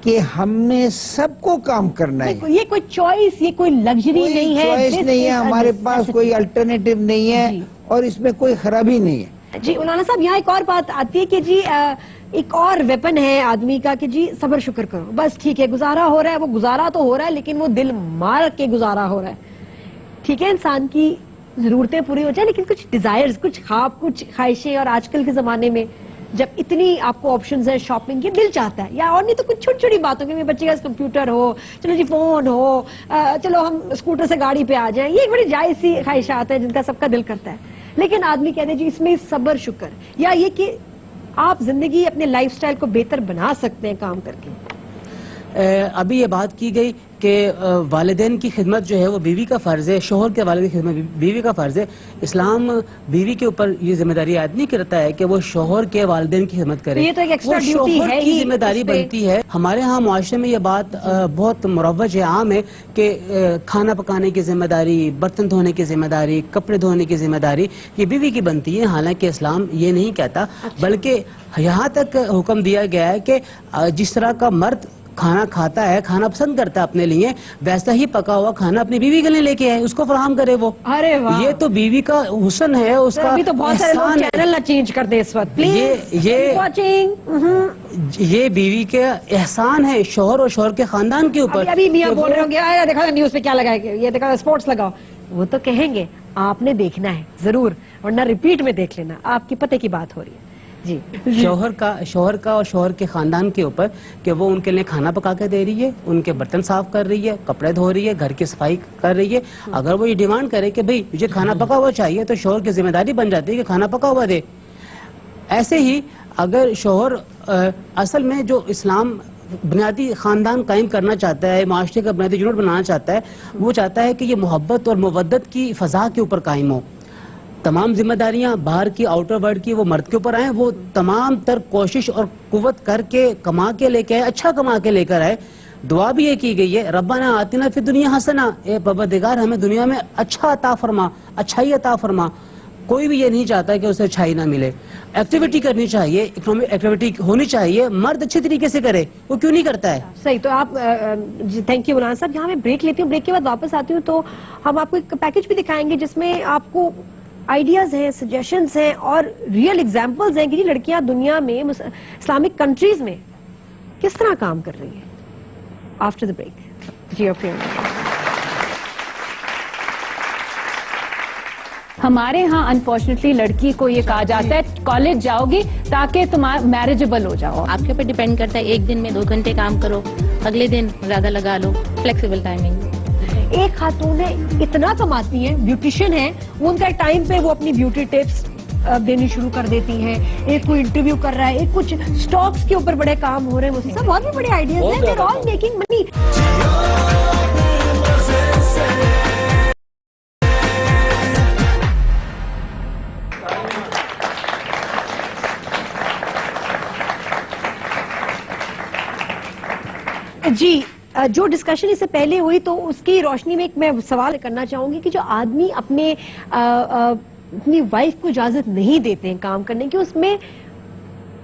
کہ ہم نے سب کو کام کرنا ہے. یہ کوئی چوائس, یہ کوئی لگژری نہیں ہے, چوائس نہیں ہے, ہمارے پاس کوئی الٹرنیٹو نہیں ہے, اور اس میں کوئی خرابی نہیں ہے. جی مولانا صاحب, یہاں ایک اور بات آتی ہے کہ جی ایک اور ویپن ہے آدمی کا کہ جی صبر شکر کرو, بس ٹھیک ہے گزارا ہو رہا ہے, وہ گزارا تو ہو رہا ہے لیکن وہ دل مار کے گزارا ہو رہا ہے. ٹھیک ہے انسان کی ضرورتیں پوری ہو جائیں لیکن کچھ ڈیزائرز, کچھ خواب, کچھ خواہشیں, اور آج کل کے زمانے میں جب اتنی آپ کو آپشنز ہیں شاپنگ کے, دل چاہتا ہے, یا اور نہیں تو کچھ چھوٹی چھوٹی باتوں کے, بچے کا کمپیوٹر ہو, چلو جی فون ہو, چلو ہم اسکوٹر سے گاڑی پہ آ جائیں, یہ ایک بڑی جائز سی خواہشات ہیں جن کا سب کا دل کرتا ہے. لیکن آدمی کہتے ہیں جی اس میں صبر شکر, یا یہ کہ آپ زندگی اپنے لائف سٹائل کو بہتر بنا سکتے ہیں کام کر کے. ابھی یہ بات کی گئی کہ والدین کی خدمت جو ہے وہ بیوی کا فرض ہے, شوہر کے والد کی خدمت بیوی کا فرض ہے. اسلام بیوی کے اوپر یہ ذمہ داری عائد نہیں کرتا ہے کہ وہ شوہر کے والدین کی خدمت کرے, یہ تو ایک ایکسٹرا وہ ڈیوٹی شوہر ہے کی ہی ذمہ داری اس پہ. بنتی ہے. ہمارے ہاں معاشرے میں یہ بات بہت مروج ہے, عام ہے کہ کھانا پکانے کی ذمہ داری, برتن دھونے کی ذمہ داری, کپڑے دھونے کی ذمہ داری یہ بیوی کی بنتی ہے. حالانکہ اسلام یہ نہیں کہتا, بلکہ یہاں تک حکم دیا گیا ہے کہ جس طرح کا مرد کھانا کھاتا ہے, کھانا پسند کرتا ہے اپنے لیے, ویسا ہی پکا ہوا کھانا اپنی بیوی کے لیے لے کے آئے, اس کو فراہم کرے. وہ ارے واہ, یہ تو بیوی کا حسن ہے, اس کا ابھی تو بہت سارے لوگ احسان ہے. چینل نہ چینج کر دیں اس وقت پلیز. یہ بیوی کا احسان ہے شوہر اور شوہر کے خاندان کے اوپر. ابھی میاں کہ بول رہے وہ- ہوں گے دیکھا نیوز پہ کیا لگائے, یہ دیکھا اسپورٹس لگاؤ, وہ تو کہیں گے آپ نے دیکھنا ہے ضرور, ورنہ ریپیٹ میں دیکھ لینا, آپ کی پتہ کی بات ہو رہی ہے. جی شوہر کا اور شوہر کے خاندان کے اوپر کہ وہ ان کے لیے کھانا پکا کے دے رہی ہے, ان کے برتن صاف کر رہی ہے, کپڑے دھو رہی ہے, گھر کی صفائی کر رہی ہے. اگر وہ یہ ڈیمانڈ کرے کہ بھئی مجھے کھانا پکا ہوا چاہیے, تو شوہر کی ذمہ داری بن جاتی ہے کہ کھانا پکا ہوا دے. ایسے ہی اگر شوہر اصل میں جو اسلام بنیادی خاندان قائم کرنا چاہتا ہے, معاشرے کا بنیادی یونٹ بنانا چاہتا ہے, وہ چاہتا ہے کہ یہ محبت اور مودت کی فضا کے اوپر قائم ہو. تمام ذمہ داریاں باہر کی, آؤٹر ورلڈ کی, وہ مرد کے اوپر آئیں. وہ تمام تر کوشش اور قوت کر کے کما کے لے کے آئے, اچھا کما کے لے کر آئے. دعا بھی یہ کی گئی ہے, ربنا آتنا فی الدنیا حسنہ, اے پروردگار ہمیں دنیا میں اچھا عطا فرما, اچھائی عطا فرما. کوئی بھی یہ نہیں چاہتا کہ اسے اچھائی نہ ملے. ایکٹیویٹی کرنی چاہیے, اکنامک ایکٹیویٹی ہونی چاہیے, مرد اچھے طریقے سے کرے, وہ کیوں نہیں کرتا ہے. صحیح. تو آپ تھینک یو مولانا صاحب. یہاں میں بریک لیتی ہوں, بریک کے بعد واپس آتی ہوں تو ہم آپ کو ایک پیکج بھی دکھائیں گے جس میں آپ کو آئیڈیاز ہیں, سجیشنز ہیں اور ریئل ایگزامپلز ہیں کہ یہ لڑکیاں دنیا میں اسلامک کنٹریز میں کس طرح کام کر رہی ہیں. After the break. جی اوکے. ہمارے ہاں انفارچونیٹلی لڑکی کو یہ کہا جاتا ہے کالج جاؤ گی تاکہ تم میرجبل ہو جاؤ. آپ کے اوپر ڈیپینڈ کرتا ہے, ایک دن میں 2 گھنٹے کام کرو, اگلے دن زیادہ لگا لو, فلیکسیبل ٹائمنگ. ایک خاتون ہے اتنا کماتی ہیں, بیوٹیشین ہے, وہ ان کا ٹائم پہ وہ اپنی بیوٹی ٹپس دینی شروع کر دیتی ہیں. ایک کوئی انٹرویو کر رہا ہے, ایک کچھ سٹاکس کے اوپر بڑے کام ہو رہے ہیں, سب اور بھی بڑے آئیڈیاز ہیں. they're all making money. جی جو ڈسکشن اس سے پہلے ہوئی تو اس کی روشنی میں ایک میں سوال کرنا چاہوں گی کہ جو آدمی اپنی وائف کو اجازت نہیں دیتے ہیں کام کرنے کی, اس میں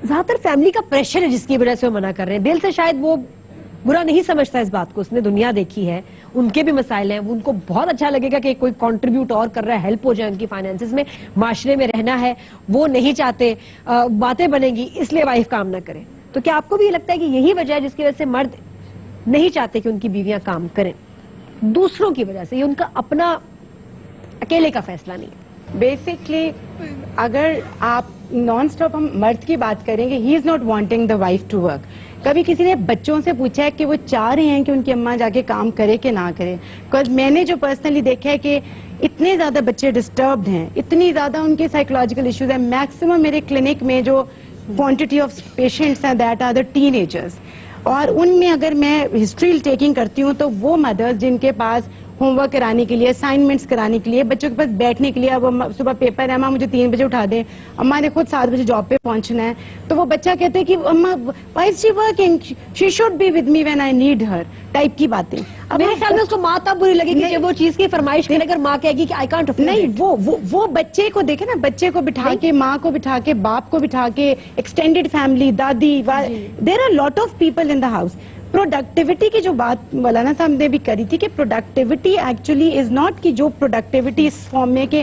زیادہ تر فیملی کا پریشر ہے جس کی وجہ سے وہ منع کر رہے ہیں. دل سے شاید وہ برا نہیں سمجھتا اس بات کو, اس نے دنیا دیکھی ہے, ان کے بھی مسائل ہیں, ان کو بہت اچھا لگے گا کہ کوئی کنٹریبیوٹ اور کر رہا ہے, ہیلپ ہو جائے ان کی فائنینسز میں, معاشرے میں رہنا ہے, وہ نہیں چاہتے باتیں بنیں گی اس لیے وائف کام نہ کرے. تو کیا آپ کو بھی یہ لگتا ہے کہ یہی وجہ ہے جس کی وجہ سے مرد نہیں چاہتے کہ ان کی بیویاں کام کریں, دوسروں کی وجہ سے, یہ ان کا اپنا اکیلے کا فیصلہ نہیں ہے؟ بیسکلی اگر آپ نان اسٹاپ ہم مرد کی بات کریں گے, he is not wanting the wife to work. کبھی کسی نے بچوں سے پوچھا ہے کہ وہ چاہ رہے ہیں کہ ان کی اماں جا کے کام کرے کہ نہ کرے. بیکاز میں نے جو پرسنلی دیکھا ہے کہ اتنے زیادہ بچے ڈسٹربڈ ہیں, اتنی زیادہ ان کے سائیکولوجیکل ایشوز ہیں. میکسیمم میرے کلینک میں جو کوانٹٹی آف پیشنٹس ہیں that are the teenagers, اور ان میں اگر میں ہسٹری ٹیکنگ کرتی ہوں تو وہ مدرز جن کے پاس ہوم ورک کرانے کے لیے, اسائنمنٹس کرانے کے لیے, بچوں کے پاس بیٹھنے کے لیے, اب صبح پیپر ہے, اماں مجھے 3 بجے اٹھا دیں, اماں نے خود 7 بجے جاب پہ پہنچنا ہے, تو وہ بچہ کہتے ہیں کہ اماں why is she working, she should be with me when I need her type کی باتیں. اب میرے خیال میں اس کو ماں تب بری لگے گی جب وہ چیز کی فرمائش کرے, اگر ماں کہے گی کہ آئی کانٹ افورڈ. نہیں, وہ بچے کو دیکھے نا, بچے کو بٹھا کے, ماں کو بٹھا کے, باپ کو بٹھا کے, ایکسٹینڈیڈ فیملی, دادی, there are lot of people in the house. Productivity کی جو بات مولانا صاحب نے بھی کری تھی کہ پروڈکٹیوٹی ایکچولی از ناٹ, کہ جو پروڈکٹیوٹی اس فارم میں کہ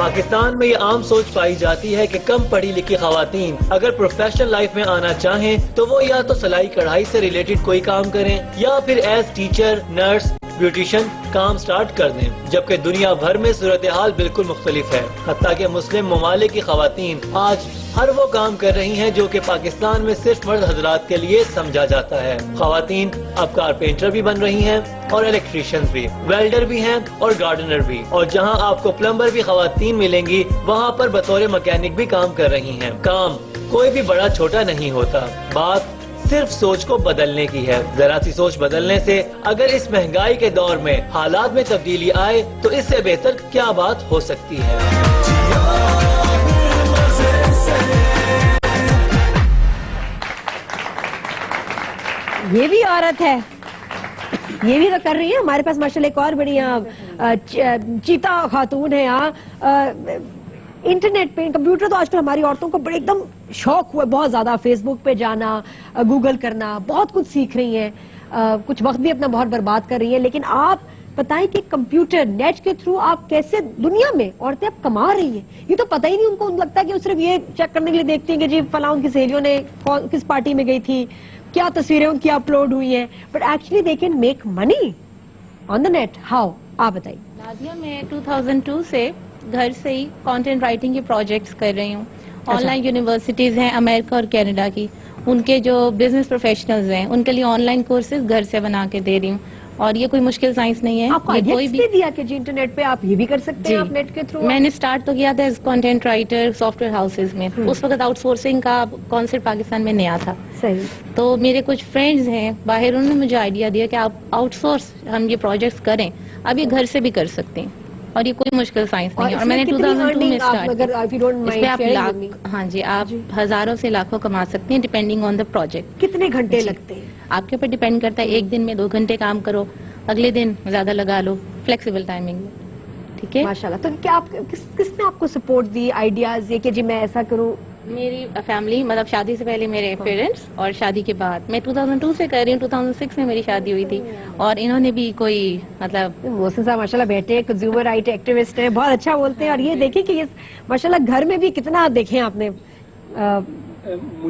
پاکستان میں یہ عام سوچ پائی جاتی ہے کہ کم پڑھی لکھی خواتین اگر پروفیشنل لائف میں آنا چاہیں تو وہ یا تو سلائی کڑھائی سے ریلیٹڈ کوئی کام کریں یا پھر ایز ٹیچر، نرس، بیوٹیشن کام سٹارٹ کر دیں، جبکہ دنیا بھر میں صورتحال بالکل مختلف ہے. حتیٰ کہ مسلم ممالک کی خواتین آج ہر وہ کام کر رہی ہیں جو کہ پاکستان میں صرف مرد حضرات کے لیے سمجھا جاتا ہے. خواتین اب کارپینٹر بھی بن رہی ہیں اور الیکٹریشین بھی، ویلڈر بھی ہیں اور گارڈنر بھی، اور جہاں آپ کو پلمبر بھی خواتین ملیں گی وہاں پر بطور مکینک بھی کام کر رہی ہیں. کام کوئی بھی بڑا چھوٹا نہیں ہوتا، بات صرف سوچ کو بدلنے کی ہے. ذرا سی سوچ بدلنے سے اگر اس مہنگائی کے دور میں حالات میں تبدیلی آئے تو اس سے بہتر کیا بات ہو سکتی ہے. یہ بھی عورت ہے، یہ بھی تو کر رہی ہے. ہمارے پاس ماشاءاللہ ایک اور بڑی چیتا خاتون ہے یہاں. انٹرنیٹ پہ کمپیوٹر تو آج کل ہماری عورتوں کو بڑے ایک دم شوق ہوا بہت زیادہ، فیس بک پہ جانا، گوگل کرنا، بہت کچھ سیکھ رہی ہیں، کچھ وقت بھی اپنا بہت برباد کر رہی ہیں. لیکن آپ بتائیں کہ کمپیوٹر نیٹ کے تھرو آپ کیسے دنیا میں عورتیں اب کما رہی ہیں. یہ تو پتہ ہی نہیں ان کو لگتا ہے کہ وہ صرف یہ چیک کرنے کے لیے دیکھتی ہیں کہ جی فلاں ان کی سہیلیوں نے کس پارٹی میں گئی تھی، کیا تصویریں ان کی اپلوڈ ہوئی ہیں. But actually they can make money on the net. How? آپ بتائیے. نادیہ میں 2002 سے گھر سے ہی کانٹینٹ رائٹنگ کے پروجیکٹس کر رہی ہوں. آن لائن یونیورسٹیز ہیں امریکہ اور کینیڈا کی، ان کے جو بزنس پروفیشنلز ہیں ان کے لیے آن لائن کورسز گھر سے بنا کے دے رہی ہوں. اور یہ کوئی مشکل سائنس نہیں ہے. آپ کو کوئی بھی دیا کہ جی انٹرنیٹ پہ آپ یہ بھی کر سکتے ہیں آپ نیٹ کے تھرو؟ میں نے سٹارٹ تو کیا تھا as content writer soft where houses میں. اس وقت آؤٹ سورسنگ کا کانسیپٹ پاکستان میں نیا تھا. صحیح. تو میرے کچھ فرینڈز ہیں باہر، انہوں نے مجھے آئیڈیا دیا کہ آپ آؤٹ سورس ہم یہ پروجیکٹس کریں. اب یہ گھر سے بھی کر سکتے ہیں اور یہ کوئی مشکل سائنس نہیں ہے. اور میں نے 2002 میں اسٹارٹ کیا. ہاں جی، آپ ہزاروں سے لاکھوں کما سکتے ہیں ڈیپینڈنگ آن دا پروجیکٹ. کتنے گھنٹے لگتے ہیں؟ آپ کے اوپر ڈیپینڈ کرتا ہے. ایک دن میں 2 گھنٹے کام کرو، اگلے دن زیادہ لگا لو، فلیکسیبل ٹائمنگ میں. ٹھیک ہے. ماشاءاللہ. تو کیا آپ کس نے آپ کو سپورٹ دی، آئیڈیاز یہ کہ جی میں ایسا کروں؟ میری فیملی، مطلب شادی سے پہلے میرے پیرنٹس اور شادی کے بعد. میں 2002 سے کر رہی ہوں، 2006 میں میری شادی ہوئی تھی. اور انہوں نے بھی کوئی مطلب محسن صاحب ماشاءاللہ بیٹے کنزیومر رائٹ ایکٹیوسٹ ہیں، بہت اچھا بولتے ہیں. اور یہ دیکھیں کہ یہ ماشاءاللہ گھر میں بھی کتنا دیکھیں آپ نے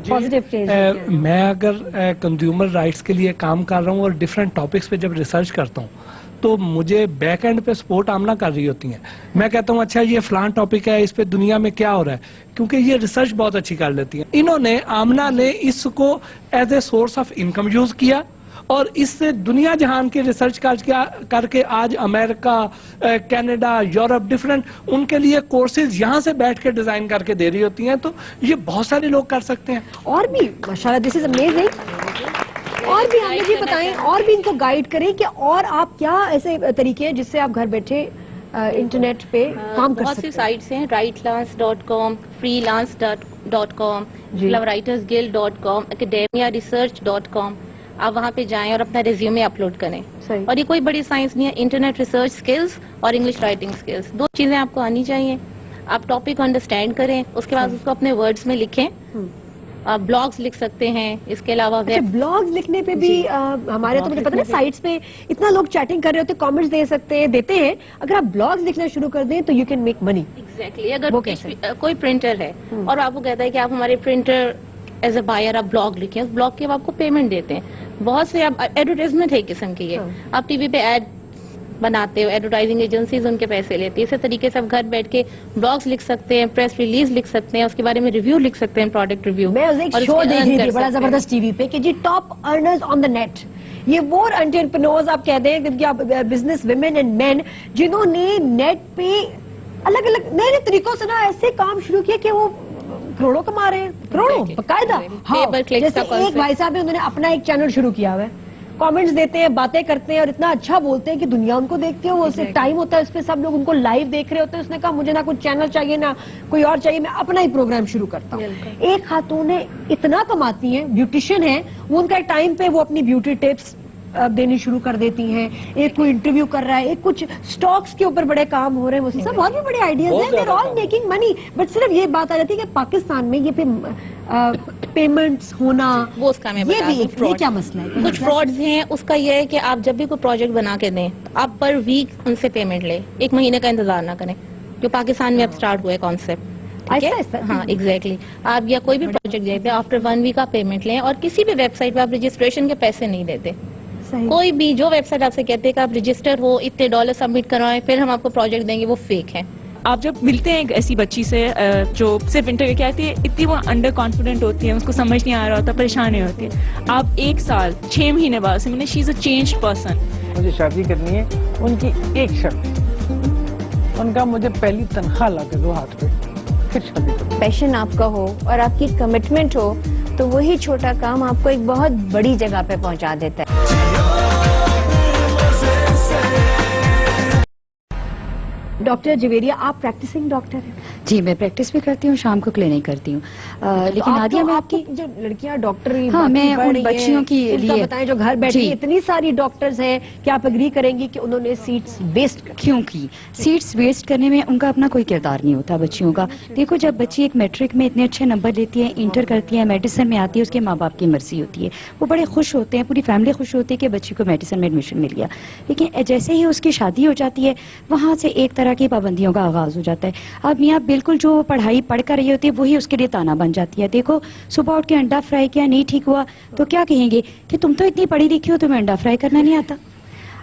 پازیٹیو چینج. میں اگر کنزیومر رائٹس کے لیے کام کر رہا ہوں اور ڈفرینٹ ٹاپکس پہ جب ریسرچ کرتا ہوں تو مجھے بیک اینڈ پہ سپورٹ آمنہ کر رہی ہوتی ہیں. میں کہتا ہوں اچھا یہ فلان ٹاپک ہے، اس پہ دنیا میں کیا ہو رہا ہے، کیونکہ یہ ریسرچ بہت اچھی کر لیتی ہیں. انہوں نے آمنہ نے اس کو as a source of income use کیا اور اس سے دنیا جہان کی ریسرچ کر کے آج امریکہ، کینیڈا، یورپ ڈفرینٹ ان کے لیے کورسز یہاں سے بیٹھ کے ڈیزائن کر کے دے رہی ہوتی ہیں. تو یہ بہت سارے لوگ کر سکتے ہیں. اور بھی ماشاءاللہ دس از امیزنگ. اور بھی ہمیں بھی بتائیں، اور بھی ان کو گائیڈ کریں کہ اور آپ کیا ایسے طریقے ہیں جس سے آپ گھر بیٹھے انٹرنیٹ پہ کام کر سکتے ہیں. بہت سی سائٹس ہیں، writelance.com، freelance.com، writersguild.com، academiaresearch.com. آپ وہاں پہ جائیں اور اپنا ریزیومے اپلوڈ کریں. اور یہ کوئی بڑی سائنس نہیں ہے. انٹرنیٹ ریسرچ سکلز اور انگلش رائٹنگ سکلز، 2 چیزیں آپ کو آنی چاہیے. آپ ٹاپک انڈرسٹینڈ کریں، اس کے بعد اس کو اپنے ورڈز میں لکھیں. آپ بلاگز لکھ سکتے ہیں. اس کے علاوہ بلاگز لکھنے پہ بھی ہمارے تو مجھے پتا نہیں سائٹس پہ اتنا لوگ چیٹنگ کر رہے ہوتے، کامنٹس دیتے ہیں. اگر آپ بلاگز لکھنا شروع کر دیں تو you can make money. Exactly. اگر کوئی پرنٹر ہے اور آپ کو کہتا ہے کہ آپ ہمارے پرنٹر ایز اے بائر آپ بلاگ لکھیں، اس بلاگ کی آپ کو پیمنٹ دیتے ہیں. بہت سے آپ ایڈورٹائزمنٹ ہے ایک قسم کی ہے. آپ ٹی وی پہ ایڈ بناتے ہو، ایڈورٹائزنگ ایجنسیز ان کے پیسے لیتی ہے. اسی طریقے سے آپ گھر بیٹھ کے بلاگز لکھ سکتے ہیں، پریس ریلیز لکھ سکتے ہیں، اس کے بارے میں ریویو لکھ سکتے ہیں، پروڈکٹ ریویو. میں ایک شو دیکھ رہی تھی بڑا زبردست ٹی وی پہ کہ جی top earners on the net. یہ وہ انٹرپرینورز آپ کہہ دیں کہ آپ بزنس ویمن اینڈ مین جنہوں نے نیٹ پہ الگ الگ نئے نئے طریقوں سے نا ایسے کام شروع کیا کہ وہ کروڑوں کما رہے ہیں، کروڑوں باقاعدہ. جیسے ایک بھائی صاحب ہیں، انہوں نے اپنا ایک چینل شروع کیا ہوا ہے، کامنٹس دیتے ہیں، باتیں کرتے ہیں اور اتنا اچھا بولتے ہیں کہ دنیا ان کو دیکھتے ہیں. وہ ٹائم ہوتا ہے اس پہ سب لوگ ان کو لائیو دیکھ رہے ہوتے ہیں. اس نے کہا مجھے نہ کوئی چینل چاہیے نہ کوئی اور چاہیے، میں اپنا ہی پروگرام شروع کرتا ہوں. ایک خاتون اتنا کماتی ہیں، بیوٹیشین ہیں، وہ ان کا ٹائم پہ وہ اپنی بیوٹی ٹپس دینی شروع کر دیتی ہیں. ایک کوئی انٹرویو کر رہا ہے، ایک کچھ سٹاکس کے اوپر بڑے کام ہو رہے ہیں. وہ سب بہت بھی بڑے آئیڈیاز ہیں. They are all making money. But صرف یہ بات آ جاتی ہے کہ پاکستان میں یہ پیمنٹس ہونا، یہ کیا مسئلہ ہے؟ کچھ فراڈز ہیں. اس کا یہ ہے کہ آپ جب بھی کوئی پروجیکٹ بنا کے دیں آپ پر ویک ان سے پیمنٹ لیں، 1 مہینے کا انتظار نہ کریں. جو پاکستان میں اب اسٹارٹ ہوا ہے کانسیپٹ. ہاں ایگزیکٹلی. آپ یا کوئی بھی پروجیکٹ دیتے ہیں آفٹر 1 ویک آپ پیمنٹ لیں, اور کسی بھی ویب سائٹ پہ آپ رجسٹریشن کے پیسے نہیں دیتے. کوئی بھی جو ویب سائٹ آپ سے کہتے ہیں کہ آپ رجسٹر ہو, اتنے ڈالر سبمٹ کروائیں, پھر ہم آپ کو پروجیکٹ دیں گے, وہ فیک ہے. آپ جب ملتے ہیں ایک ایسی بچی سے جو صرف انٹرویو کیا آتی ہے, اتنی وہ انڈر کانفیڈنٹ ہوتی ہے, اس کو سمجھ نہیں آ رہا ہوتا, پریشان نہیں ہوتی ہے. آپ 1 سال 6 مہینے بعد سے ملے, she is a changed person. مجھے شادی کرنی ہے, ان کی ایک شرط, ان کا مجھے پہلی تنخواہ لا کے دو ہاتھ پہ, پھر شادی کروں. پیشن آپ کا ہو اور آپ کی کمٹمنٹ ہو تو وہی چھوٹا کام آپ کو ایک بہت بڑی جگہ پہ پہنچا دیتا ہے. ڈاکٹر جویریہ, آپ پریکٹسنگ ڈاکٹر ہیں؟ جی میں پریکٹس بھی کرتی ہوں, شام کو کلینک کرتی ہوں. لیکن نادیہ میں آپ کی جو لڑکیاں ڈاکٹر میں ان بچیوں کے لیے بتائیں جو گھر بیٹھی اتنی ساری ڈاکٹرز ہیں, کیا آپ اگری کریں گی کہ انہوں نے سیٹس ویسٹ کیوں کی؟ سیٹس ویسٹ کرنے میں ان کا اپنا کوئی کردار نہیں ہوتا بچیوں کا. دیکھو جب بچی ایک میٹرک میں اتنے اچھے نمبر لیتی ہے, انٹر کرتی ہے, میڈیسن میں آتی ہے, اس کے ماں باپ کی مرضی ہوتی ہے, وہ بڑے خوش ہوتے ہیں, پوری فیملی خوش ہوتی ہے کہ بچی کو میڈیسن میں ایڈمیشن مل گیا. لیکن جیسے ہی اس کی شادی ہو جاتی ہے, وہاں سے ایک طرح کی پابندیوں کا آغاز ہو جاتا ہے. اب میاں بالکل جو پڑھائی پڑھ کر رہی ہوتی ہے وہی اس کے لیے تانا بن جاتی ہے. دیکھو صبح اٹھ کے انڈا فرائی کیا, نہیں ٹھیک ہوا تو کیا کہیں گے کہ تم تو اتنی پڑھی لکھی ہو, تمہیں انڈا فرائی کرنا نہیں آتا.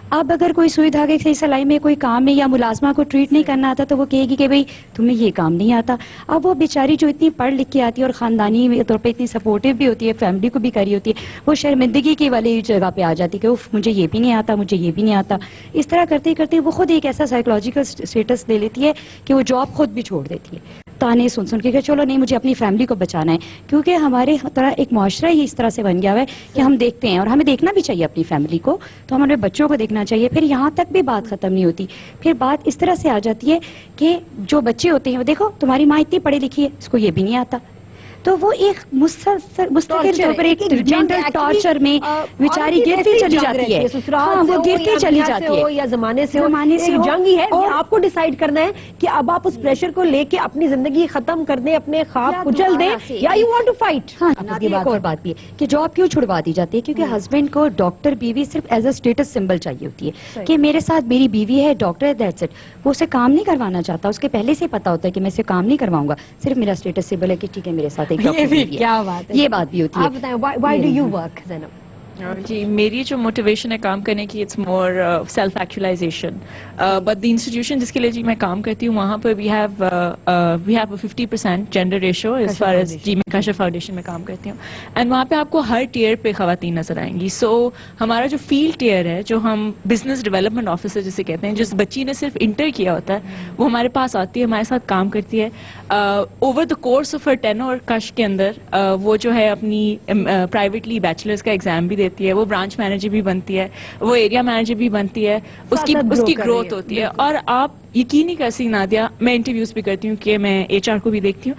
اب اگر کوئی سوئی دھاگے سے سلائی میں کوئی کام میں یا ملازمہ کو ٹریٹ نہیں کرنا آتا تو وہ کہے گی کہ بھئی تمہیں یہ کام نہیں آتا. اب وہ بیچاری جو اتنی پڑھ لکھ کے آتی ہے اور خاندانی طور پہ اتنی سپورٹیو بھی ہوتی ہے, فیملی کو بھی کری ہوتی ہے, وہ شرمندگی کی والی جگہ پہ آ جاتی ہے کہ مجھے یہ بھی نہیں آتا, مجھے یہ بھی نہیں آتا. اس طرح کرتے کرتے وہ خود ایک ایسا سائیکولوجیکل اسٹیٹس لے لیتی ہے کہ وہ جاب خود بھی چھوڑ دیتی ہے, تانے سن سن کے کہ چلو نہیں مجھے اپنی فیملی کو بچانا ہے. کیونکہ ہمارے طرح ایک معاشرہ ہی اس طرح سے بن گیا ہوا ہے کہ ہم دیکھتے ہیں, اور ہمیں دیکھنا بھی چاہیے اپنی فیملی کو, تو ہمارے بچوں کو دیکھنا چاہیے. پھر یہاں تک بھی بات ختم نہیں ہوتی, پھر بات اس طرح سے آ جاتی ہے کہ جو بچے ہوتے ہیں وہ دیکھو تمہاری ماں اتنی پڑھی لکھی ہے, اس کو یہ بھی نہیں آتا. تو وہ ایک مستقل طور پر ایک جنرل ٹارچر میں بیچاری گرتی چلی جاتی ہے. ہاں وہ گرتی چلی جاتی ہے, یا زمانے سے جنگ ہی ہے. اور آپ کو ڈیسائیڈ کرنا ہے کہ اب آپ اس پریشر کو لے کے اپنی زندگی ختم کر دیں, اپنے خواب کچل دیں, یا یو وانٹ ٹو فائٹ. ہاں ایک اور بات بھی ہے کہ جاب کیوں چھڑوا دی جاتی ہے, کیونکہ ہسبینڈ کو ڈاکٹر بیوی صرف ایز اے اسٹیٹس سمبل چاہیے ہوتی ہے کہ میرے ساتھ میری بیوی ہے ڈاکٹر ہے, دیٹس اٹ. وہ اسے کام نہیں کروانا چاہتا, اس کے پہلے سے پتا ہوتا ہے کہ میں اسے کام نہیں کرواؤں گا, صرف میرا اسٹیٹس سمبل ہے کہ ٹھیک ہے میرے ساتھ ایک ڈاکٹر ہے. یہ بات بھی ہوتی ہے. آپ بتائیں why do you work Zainab? جی میری جو موٹیویشن ہے کام کرنے کی, it's more self actualization. But the institution جس کے لیے جی میں کام کرتی ہوں وہاں پہ we have 50% gender ratio as far as جی میں کاشف فاؤنڈیشن میں کام کرتی ہوں. اینڈ وہاں پہ آپ کو ہر ٹیئر پہ خواتین نظر آئیں گی. سو ہمارا جو فیلڈ ٹیئر ہے, جو ہم بزنس ڈیولپمنٹ آفیسر جسے کہتے ہیں, جس بچی نے صرف انٹر کیا ہوتا ہے وہ ہمارے پاس آتی ہے, ہمارے ساتھ کام کرتی ہے. Over the course of her tenure کش کے اندر وہ جو ہے اپنی پرائیویٹلی بیچلرس کا ایگزام بھی دیتی ہے, وہ برانچ مینیجر بھی بنتی ہے, وہ ایریا مینیجر بھی بنتی ہے, اس کی گروتھ ہوتی ہے. اور آپ یقین نہیں کر سکتی نادیہ, میں انٹرویوز بھی کرتی ہوں کہ میں HR کو بھی دیکھتی ہوں,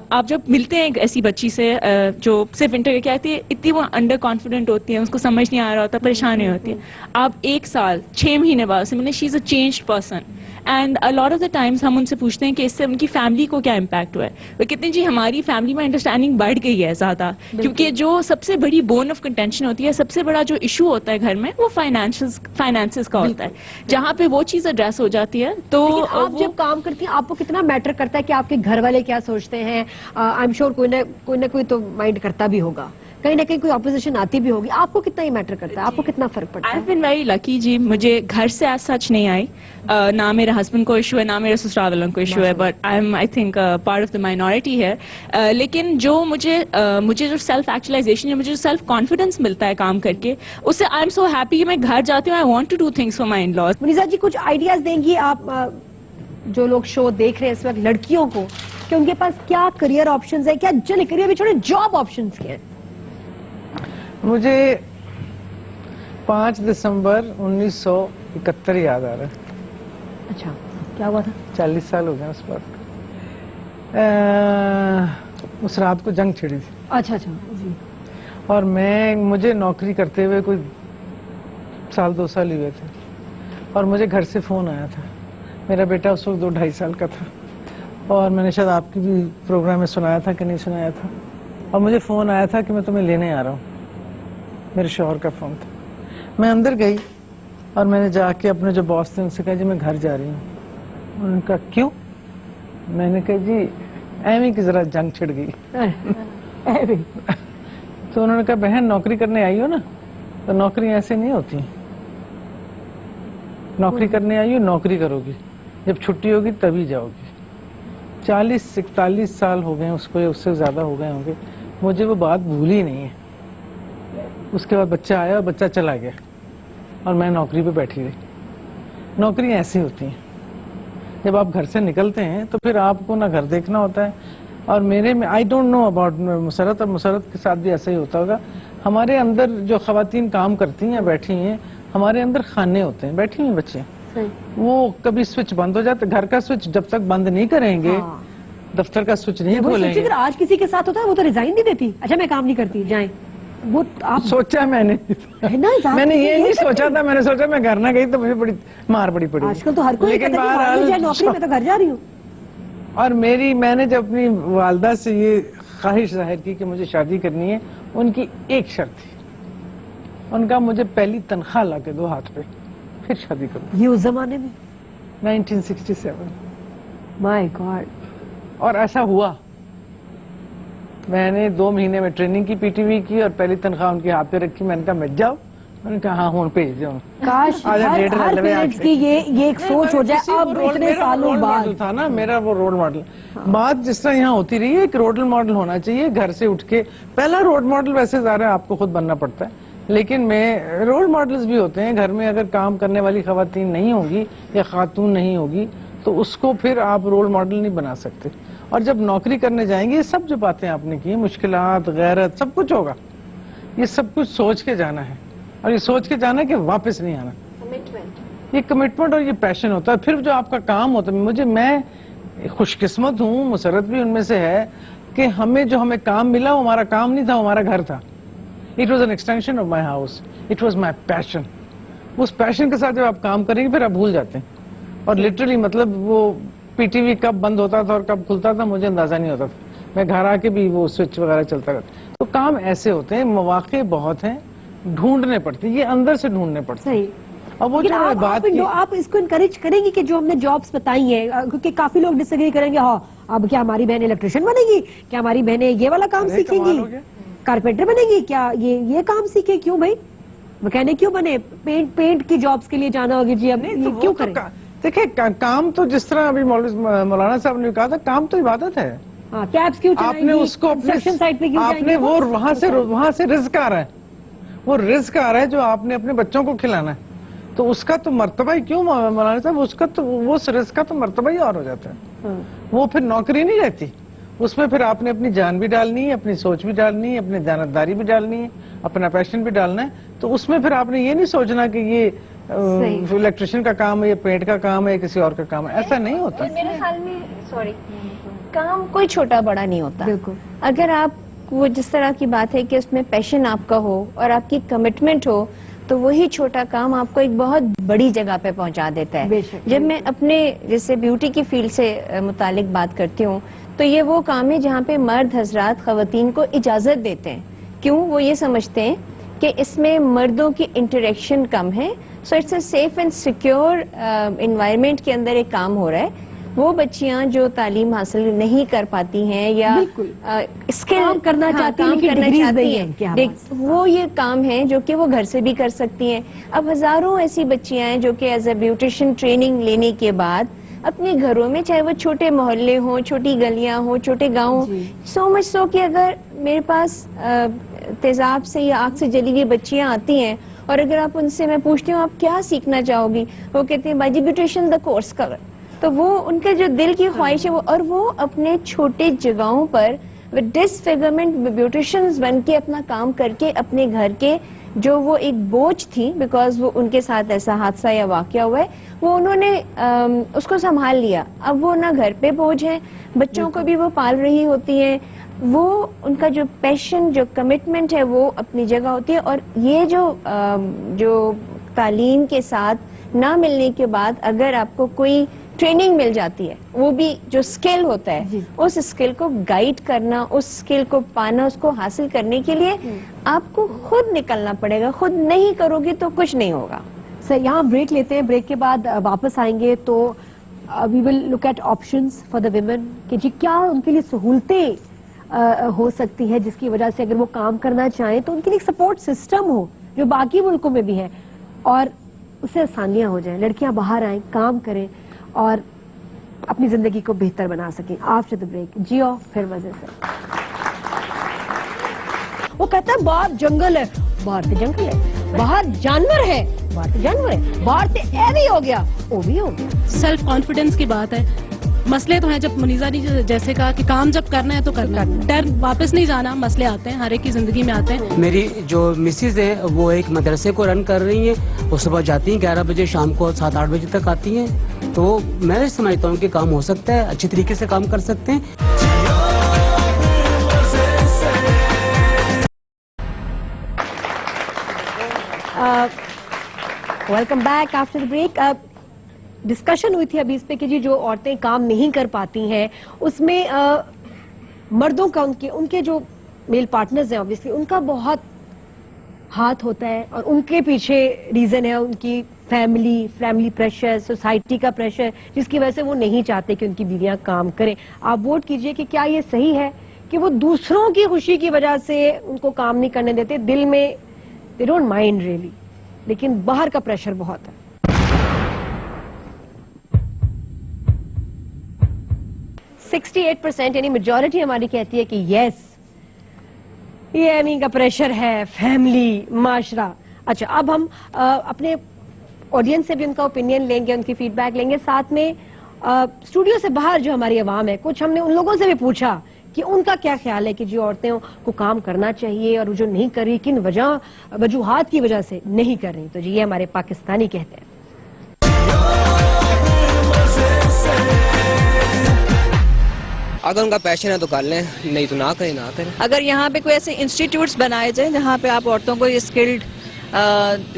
آپ جب ملتے ہیں ایک ایسی بچی سے جو صرف انٹرویو کیا آتی ہے, اتنی وہ انڈر کانفیڈنٹ ہوتی ہے, اس کو سمجھ نہیں آ رہا ہوتا, پریشان نہیں ہوتی ہے. آپ 1 سال 6 مہینے بعد سے ملے, she is a changed person. And lot of the times ہم ان سے پوچھتے ہیں کہ اس سے ان کی فیملی کو کیا امپیکٹ ہوا ہے. وہ کہتے ہیں جی ہماری فیملی میں انڈرسٹینڈنگ بڑھ گئی ہے زیادہ, کیونکہ جو سب سے بڑی بون آف کنٹینشن ہوتی ہے, سب سے بڑا جو ایشو ہوتا ہے گھر میں, وہ فائنانسز کا ہوتا ہے. جہاں پہ وہ چیز ایڈریس ہو جاتی ہے تو آپ جب کام کرتی ہیں آپ کو کتنا میٹر کرتا ہے کہ آپ کے گھر والے کیا سوچتے ہیں؟ آئی ایم شیور کوئی نہ کوئی تو مائنڈ کرتا بھی ہوگا, کہیں نہ کہیں کوئی اپوزیشن آتی بھی ہوگی. آپ کو کتنا ہی میٹر کرتا ہے, آپ کو کتنا فرق پڑتا ہے؟ I've been very lucky جی, مجھے گھر سے ایز سچ نہیں آئی, نہ میرے ہسبینڈ کو ایشو ہے, نہ میرے سسرال والوں کو ایشو ہے, but I think part of the minority ہے. لیکن جو مجھے جو سیلف ایکچولائزیشن ہے, مجھے جو سیلف کانفیڈنس ملتا ہے کام کر کے, اس سے آئی ایم سو ہیپی کہ میں گھر جاتی ہوں, I want to do things for my in-laws. Muneeza ji کچھ آئیڈیاز دیں گی آپ جو لوگ شو دیکھ رہے ہیں اس وقت, لڑکیوں کو, کہ ان کے پاس کیا کریئر آپشنز ہیں, کیا چلے کریئر بھی چھوڑے, جاب آپشنز کیا ہیں؟ مجھے 5 دسمبر 1971 یاد آ رہا ہے. اچھا کیا ہوا تھا؟ 40 سال ہو گئے اس پر. اس رات کو جنگ چھڑی تھی. اچھا جی. اور مجھے نوکری کرتے ہوئے کوئی 1-2 سال ہی ہوئے تھے, اور مجھے گھر سے فون آیا تھا. میرا بیٹا اس وقت 2-2.5 سال کا تھا, اور میں نے شاید آپ کی بھی پروگرام میں سنایا تھا کہ نہیں سنایا تھا, اور مجھے فون آیا تھا کہ میں تمہیں لینے آ رہا ہوں. میرے شوہر کا فون تھا. میں اندر گئی اور میں نے جا کے اپنے جو باس تھے ان سے کہا جی میں گھر جا رہی ہوں. انہوں نے کہا کیوں؟ میں نے کہا جی ایویں کی ذرا جنگ چھڑ گئی. تو انہوں نے کہا بہن نوکری کرنے آئی ہو نا, تو نوکری ایسے نہیں ہوتی, نوکری کرنے آئی ہو نوکری کرو گی, جب چھٹی ہوگی تبھی جاؤ گی. 40-41 سال ہو گئے اس کو, اس سے زیادہ ہو گئے ہوں گے, مجھے وہ بات بھولی نہیں ہے. اس کے بعد بچہ آیا اور بچہ چلا گیا اور میں نوکری پہ بیٹھی رہی. نوکری ایسی ہوتی ہیں, جب آپ گھر سے نکلتے ہیں تو پھر آپ کو نہ گھر دیکھنا ہوتا ہے. اور میرے میں آئی ڈونٹ نو اباؤٹ مسرت, اور مسرت کے ساتھ بھی ایسا ہی ہوتا ہوگا. ہمارے اندر جو خواتین کام کرتی ہیں بیٹھی ہیں, ہمارے اندر خانے ہوتے ہیں, بیٹھی ہیں بچے, وہ کبھی سوئچ بند ہو جاتا ہے. گھر کا سوئچ جب تک بند نہیں کریں گے, دفتر کا سوئچ نہیں کھولیں گے. آج کسی کے ساتھ ہوتا ہے وہ تو ریزائن نہیں دیتی, اچھا میں کام نہیں کرتی جائیں. وہ آپ سوچا میں نے یہ نہیں سوچا تھا, میں نے سوچا میں گھر نہ گئی تو مجھے بڑی مار پڑی. آج کل تو ہر کوئی کہتا ہے کہ نوکری میں تو گھر جا رہی ہوں. اور میں نے جب اپنی والدہ سے یہ خواہش ظاہر کی کہ مجھے شادی کرنی ہے, ان کی ایک شرط تھی, ان کا مجھے پہلی تنخواہ لا کے دو ہاتھ پہ, پھر شادی کروں. یہ اس زمانے میں 1967. مائی گاڈ. اور ایسا ہوا. میں نے 2 مہینے میں ٹریننگ کی, پی ٹی وی کی, اور پہلی تنخواہ ان کے ہاتھ پہ رکھی. میں نے کہا مت جاؤ, میں نے کہا ہاں ہوں بھیج دو. کاش ہر پیرنٹس کی یہ ایک سوچ ہو جائے. اب اتنے سالوں بعد تھا نا میرا وہ رول ماڈل. بات جس طرح یہاں ہوتی رہی ہے, ایک رول ماڈل ہونا چاہیے گھر سے اٹھ کے. پہلا رول ماڈل ویسے ظاہر ہے آپ کو خود بننا پڑتا ہے, لیکن رول ماڈلز بھی ہوتے ہیں گھر میں. اگر کام کرنے والی خواتین نہیں ہوگی یا خاتون نہیں ہوگی تو اس کو پھر آپ رول ماڈل نہیں بنا سکتے. اور جب نوکری کرنے جائیں گے, یہ سب جو باتیں آپ نے کی, مشکلات, غیرت, سب کچھ ہوگا. یہ سب کچھ سوچ کے جانا ہے, اور یہ سوچ کے جانا ہے کہ واپس نہیں آنا. یہ کمٹمنٹ اور یہ پیشن ہوتا ہے. پھر جو آپ کا کام ہوتا ہے, میں خوش قسمت ہوں, مسرت بھی ان میں سے ہے, کہ ہمیں کام ملا, وہ ہمارا کام نہیں تھا, وہ ہمارا گھر تھا. It was an extension of my house. It was my passion. اس پیشن کے ساتھ جب آپ کام کریں گے پھر آپ بھول جاتے ہیں. اور لٹرلی مطلب وہ پی ٹی وی کب بند ہوتا تھا اور کب کھلتا تھا مجھے اندازہ نہیں ہوتا تھا. میں گھر آ کے بھی وہ سوئچ وغیرہ چلتا رہتا. تو کام ایسے ہوتے ہیں, مواقع بہت ہیں, ڈھونڈنے پڑتے ہیں, یہ اندر سے ڈھونڈنے پڑتے ہیں. اور وہ جو بات آپ اس کو انکریج کریں گی کہ جو ہم نے جابس بتائی ہیں, کیونکہ کافی لوگ ڈس ایگری کریں گے, ہاں اب کیا ہماری بہنیں الیکٹریشین بنے گی, کیا ہماری بہنیں یہ والا کام سیکھیں گی, کارپینٹر بنے گی, کیا یہ کام سیکھیں, کیوں بھائی مکینک کیوں بنے, پینٹ کی جابس کے لیے جانا ہوگی جی, اب کیوں کریں. دیکھیں کام تو جس طرح ابھی مولانا صاحب نے کہا تھا, کام تو عبادت ہے. آپ نے اس کو آپ نے وہ وہاں سے رزق آ رہا ہے, وہ رزق آ رہا ہے جو آپ نے اپنے بچوں کو کھلانا ہے, تو اس کا تو مرتبہ ہی کیوں مولانا صاحب, اس کا تو وہ رزق کا تو مرتبہ ہی اور ہو جاتا ہے. وہ پھر نوکری نہیں رہتی, اس میں پھر آپ نے اپنی جان بھی ڈالنی ہے, اپنی سوچ بھی ڈالنی ہے, اپنی دیانتداری بھی ڈالنی ہے, اپنا پیشن بھی ڈالنا ہے. تو اس میں پھر آپ نے یہ نہیں سوچنا کہ یہ الیکٹریشین کا کام ہے, یہ پینٹ کا کام ہے, کسی اور کا کام ہے, ایسا نہیں ہوتا. میرے خیال میں کام کوئی چھوٹا بڑا نہیں ہوتا. اگر آپ وہ جس طرح کی بات ہے کہ اس میں پیشن آپ کا ہو اور آپ کی کمٹمنٹ ہو, تو وہی چھوٹا کام آپ کو ایک بہت بڑی جگہ پہ پہنچا دیتا ہے. جب میں اپنے جیسے بیوٹی کی فیلڈ سے متعلق بات کرتی ہوں, تو یہ وہ کام ہے جہاں پہ مرد حضرات خواتین کو اجازت دیتے ہیں. کیوں؟ وہ یہ سمجھتے ہیں کہ اس میں مردوں کی انٹریکشن کم ہے, so it's a safe and secure environment کے اندر ایک کام ہو رہا ہے. وہ بچیاں جو تعلیم حاصل نہیں کر پاتی ہیں یا اسکل کرنا چاہتی ہیں, وہ یہ کام ہے جو کہ وہ گھر سے بھی کر سکتی ہیں. اب ہزاروں ایسی بچیاں ہیں جو کہ ایز اے بیوٹیشین ٹریننگ لینے کے بعد اپنے گھروں میں, چاہے وہ چھوٹے محلے ہوں, چھوٹی گلیاں ہوں, چھوٹے گاؤں, سو مچ سو کہ اگر میرے پاس تیزاب سے یا آگ سے جلی ہوئی بچیاں آتی ہیں اور اگر آپ ان سے میں پوچھتی ہوں آپ کیا سیکھنا چاہو گی, وہ کہتے ہیں باجی بیوٹیشین دا کورس کور. تو وہ ان کا جو دل کی خواہش ہے وہ, اور وہ اپنے چھوٹے جگہوں پر ڈس فیگرمنٹ بیوٹیشنز بن کے اپنا کام کر کے اپنے گھر کے جو وہ ایک بوجھ تھی, بیکاز وہ ان کے ساتھ ایسا حادثہ یا واقعہ ہوا ہے, وہ انہوں نے اس کو سنبھال لیا. اب وہ نہ گھر پہ بوجھ ہے, بچوں کو بھی وہ پال رہی ہوتی ہیں, وہ ان کا جو پیشن, جو کمٹمنٹ ہے وہ اپنی جگہ ہوتی ہے. اور یہ جو تعلیم کے ساتھ نہ ملنے کے بعد اگر آپ کو کوئی ٹریننگ مل جاتی ہے, وہ بھی جو اسکل ہوتا ہے, اس اسکل کو گائیڈ کرنا, اس اسکل کو پانا, اس کو حاصل کرنے کے لیے آپ کو خود نکلنا پڑے گا. خود نہیں کرو گی تو کچھ نہیں ہوگا. سر یہاں بریک لیتے ہیں, بریک کے بعد واپس آئیں گے. تو we will look at options for the women کہ جی کیا ان کے لیے سہولتیں ہو سکتی ہیں جس کی وجہ سے اگر وہ کام کرنا چاہیں تو ان کے لیے ایک سپورٹ سسٹم ہو جو باقی ملکوں میں بھی ہے اور اسے آسانیاں ہو جائیں, لڑکیاں باہر آئیں, کام کریں اور اپنی زندگی کو بہتر بنا سکیں. آفٹر دا بریک جیو پھر مزے سے. وہ کہتا ہے باہر جنگل ہے, باہر تو جنگل ہے, باہر جانور ہے, باہر تو جانور ہے, باہر تو اے بھی ہو گیا او بھی ہو گیا. سیلف کانفیڈنس کی بات ہے. مسئلے تو ہیں جب منیزہ نے جیسے کہا کہ کام جب کرنا ہے تو کرنا ہے, ڈر واپس نہیں جانا. مسئلے آتے ہیں, ہر ایک کی زندگی میں آتے ہیں. میری جو مسز ہیں وہ ایک مدرسے کو رن کر رہی ہیں, وہ صبح جاتی ہیں 11 بجے, شام کو 7-8 بجے تک آتی ہیں. تو میں سمجھتا ہوں کہ کام ہو سکتا ہے, اچھی طریقے سے کام کر سکتے ہیں. Welcome back after the break. Discussion ہوئی تھی ابھی اس پہ کہ جی جو عورتیں کام نہیں کر پاتی ہیں اس میں مردوں کا ان کے جو میل پارٹنرز ہیں obviously ان کا بہت ہاتھ ہوتا ہے اور ان کے پیچھے ریزن ہے ان کی فیملی پریشر, سوسائٹی کا پریشر, جس کی وجہ سے وہ نہیں چاہتے کہ ان کی بیویاں کام کریں. آپ ووٹ کیجئے کہ کیا یہ صحیح ہے کہ وہ دوسروں کی خوشی کی وجہ سے ان کو کام نہیں کرنے دیتے, دل میں they don't mind really, لیکن باہر کا پریشر بہت ہے. 68% یعنی میجورٹی ہماری کہتی ہے کہ یس یہ ایمی کا پریشر ہے, فیملی, معاشرہ. اچھا اب ہم اپنے آڈینس سے بھی ان کا اوپینین لیں گے, ان کی فیڈ بیک لیں گے. ساتھ میں اسٹوڈیو سے باہر جو ہماری عوام ہے, کچھ ہم نے ان لوگوں سے بھی پوچھا کہ ان کا کیا خیال ہے کہ جو عورتیں کو کام کرنا چاہیے اور جو نہیں کر رہی کن وجوہات کی وجہ سے نہیں کر رہی. تو جی یہ ہمارے پاکستانی کہتے ہیں. اگر ان کا پیشن ہے تو کر لیں, نہیں تو نہ کریں. اگر یہاں پہ کوئی ایسے انسٹیٹیوٹس بنائے جائیں جہاں پہ آپ عورتوں کو یہ اسکلڈ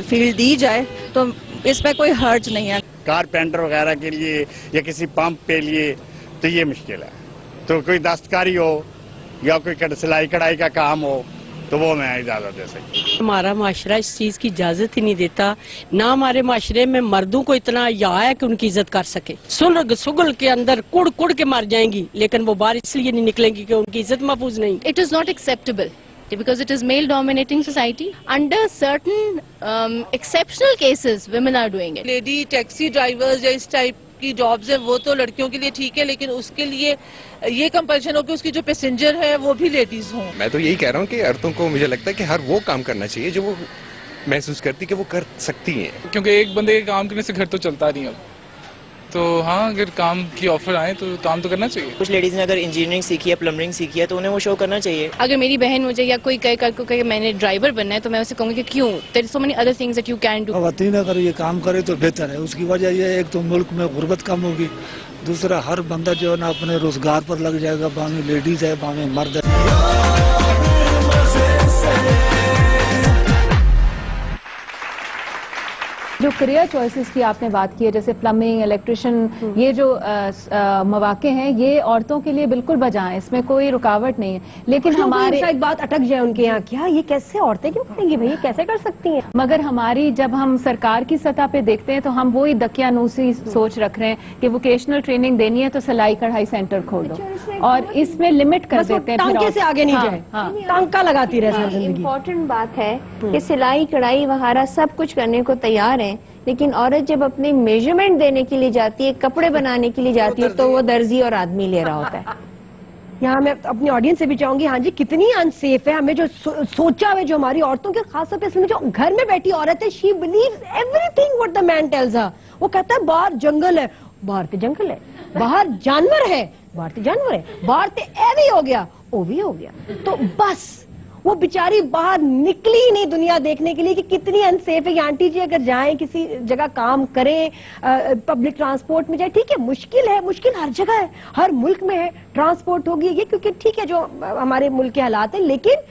فیلڈ دی جائے تو اس پہ کوئی حرج نہیں ہے. کارپینٹر وغیرہ کے لیے یا کسی پمپ کے لیے تو یہ مشکل ہے. تو کوئی دستکاری ہو یا کوئی سلائی کڑھائی کا کام ہو تو وہ میں اجازت دے سکتی ہوں. ہمارا معاشرہ اس چیز کی اجازت ہی نہیں دیتا, نہ ہمارے معاشرے میں مردوں کو اتنا یا ہے کہ ان کی عزت کر سکے. سگل کے اندر کڑ کڑ کے مر جائیں گی لیکن وہ باہر اس لیے نہیں نکلیں گی کہ ان کی عزت محفوظ نہیں. It is not acceptable because it is male dominating society. Under certain exceptional cases women are doing it. Lady taxi drivers یا اس ٹائپ کی جابز ہیں وہ تو لڑکیوں کے لیے ٹھیک ہے, لیکن اس کے لیے یہ کمپلشن ہو کہ اس کی جو پیسنجر ہے وہ بھی لیڈیز ہوں. میں تو یہی کہہ رہا ہوں کہ عورتوں کو مجھے لگتا ہے کہ ہر وہ کام کرنا چاہیے جو وہ محسوس کرتی کہ وہ کر سکتی ہیں, کیونکہ ایک بندے کے کام کرنے سے گھر تو چلتا نہیں. اب تو ہاں اگر کام کی آفر آئے تو کام تو کرنا چاہیے. کچھ لیڈیز نے اگر انجینئرنگ سیکھی ہے, پلمبرنگ سیکھی ہے تو انہیں وہ شو کرنا چاہیے. اگر میری بہن مجھے یا کوئی کہے کل کو کہ میں نے ڈرائیور بننا ہے تو میں اسے کہوں گی کہ کیوں, there are so many other things that you can do. خواتین اگر یہ کام کرے تو بہتر ہے. اس کی وجہ یہ ہے ایک تو ملک میں غربت کم ہوگی, دوسرا ہر بندہ جو ہے نا اپنے روزگار پر لگ جائے گا, باہر لیڈیز ہے باہر مرد ہے. جو کریئر چوائسز کی آپ نے بات کی ہے جیسے پلمبنگ, الیکٹریشین, یہ جو مواقع ہیں یہ عورتوں کے لیے بالکل بجا ہیں, اس میں کوئی رکاوٹ نہیں ہے. لیکن ہمارے شاید بات اٹک جائے ان کے یہاں, کیا یہ کیسے عورتیں کیوں کریں گی بھائی, یہ کیسے کر سکتی ہیں. مگر ہماری جب ہم سرکار کی سطح پہ دیکھتے ہیں تو ہم وہی دقیانوسی سوچ رکھ رہے ہیں کہ ووکیشنل ٹریننگ دینی ہے تو سلائی کڑھائی سینٹر کھول دو, اور اس میں لمٹ کر دیتے ہیں. ٹانکے سے آگے نہیں جائے, ٹانکا لگاتی رہے ساری زندگی. امپورٹنٹ بات ہے کہ سلائی کڑھائی وغیرہ سب کچھ کرنے کو تیار ہیں, لیکن عورت جب اپنی میجرمنٹ دینے کے لیے جاتی ہے, کپڑے بنانے کے لیے جاتی ہے, تو وہ درزی اور آدمی لے رہا ہوتا ہے. یہاں میں اپنی آڈینس سے بھی چاہوں گی, ہاں جی کتنی انسیف ہے. ہمیں جو سوچا ہوئے جو ہماری عورتوں کے خاص طور پہ اس میں جو گھر میں بیٹھی عورت ہے, she believes everything what the man tells her. وہ کہتا ہے باہر جنگل ہے, باہر تو جنگل ہے, باہر جانور ہے, باہر تو جانور ہے, باہر تو اے بھی ہو گیا او بھی ہو گیا. تو بس وہ بیچاری باہر نکلی ہی نہیں دنیا دیکھنے کے لیے کہ کتنی انسیف ہے. یہ آنٹی جی اگر جائیں کسی جگہ کام کریں, پبلک ٹرانسپورٹ میں جائیں, ٹھیک ہے مشکل ہے, مشکل ہر جگہ ہے, ہر ملک میں ہے, ٹرانسپورٹ ہوگی یہ کیونکہ ٹھیک ہے جو ہمارے ملک کے حالات ہیں, لیکن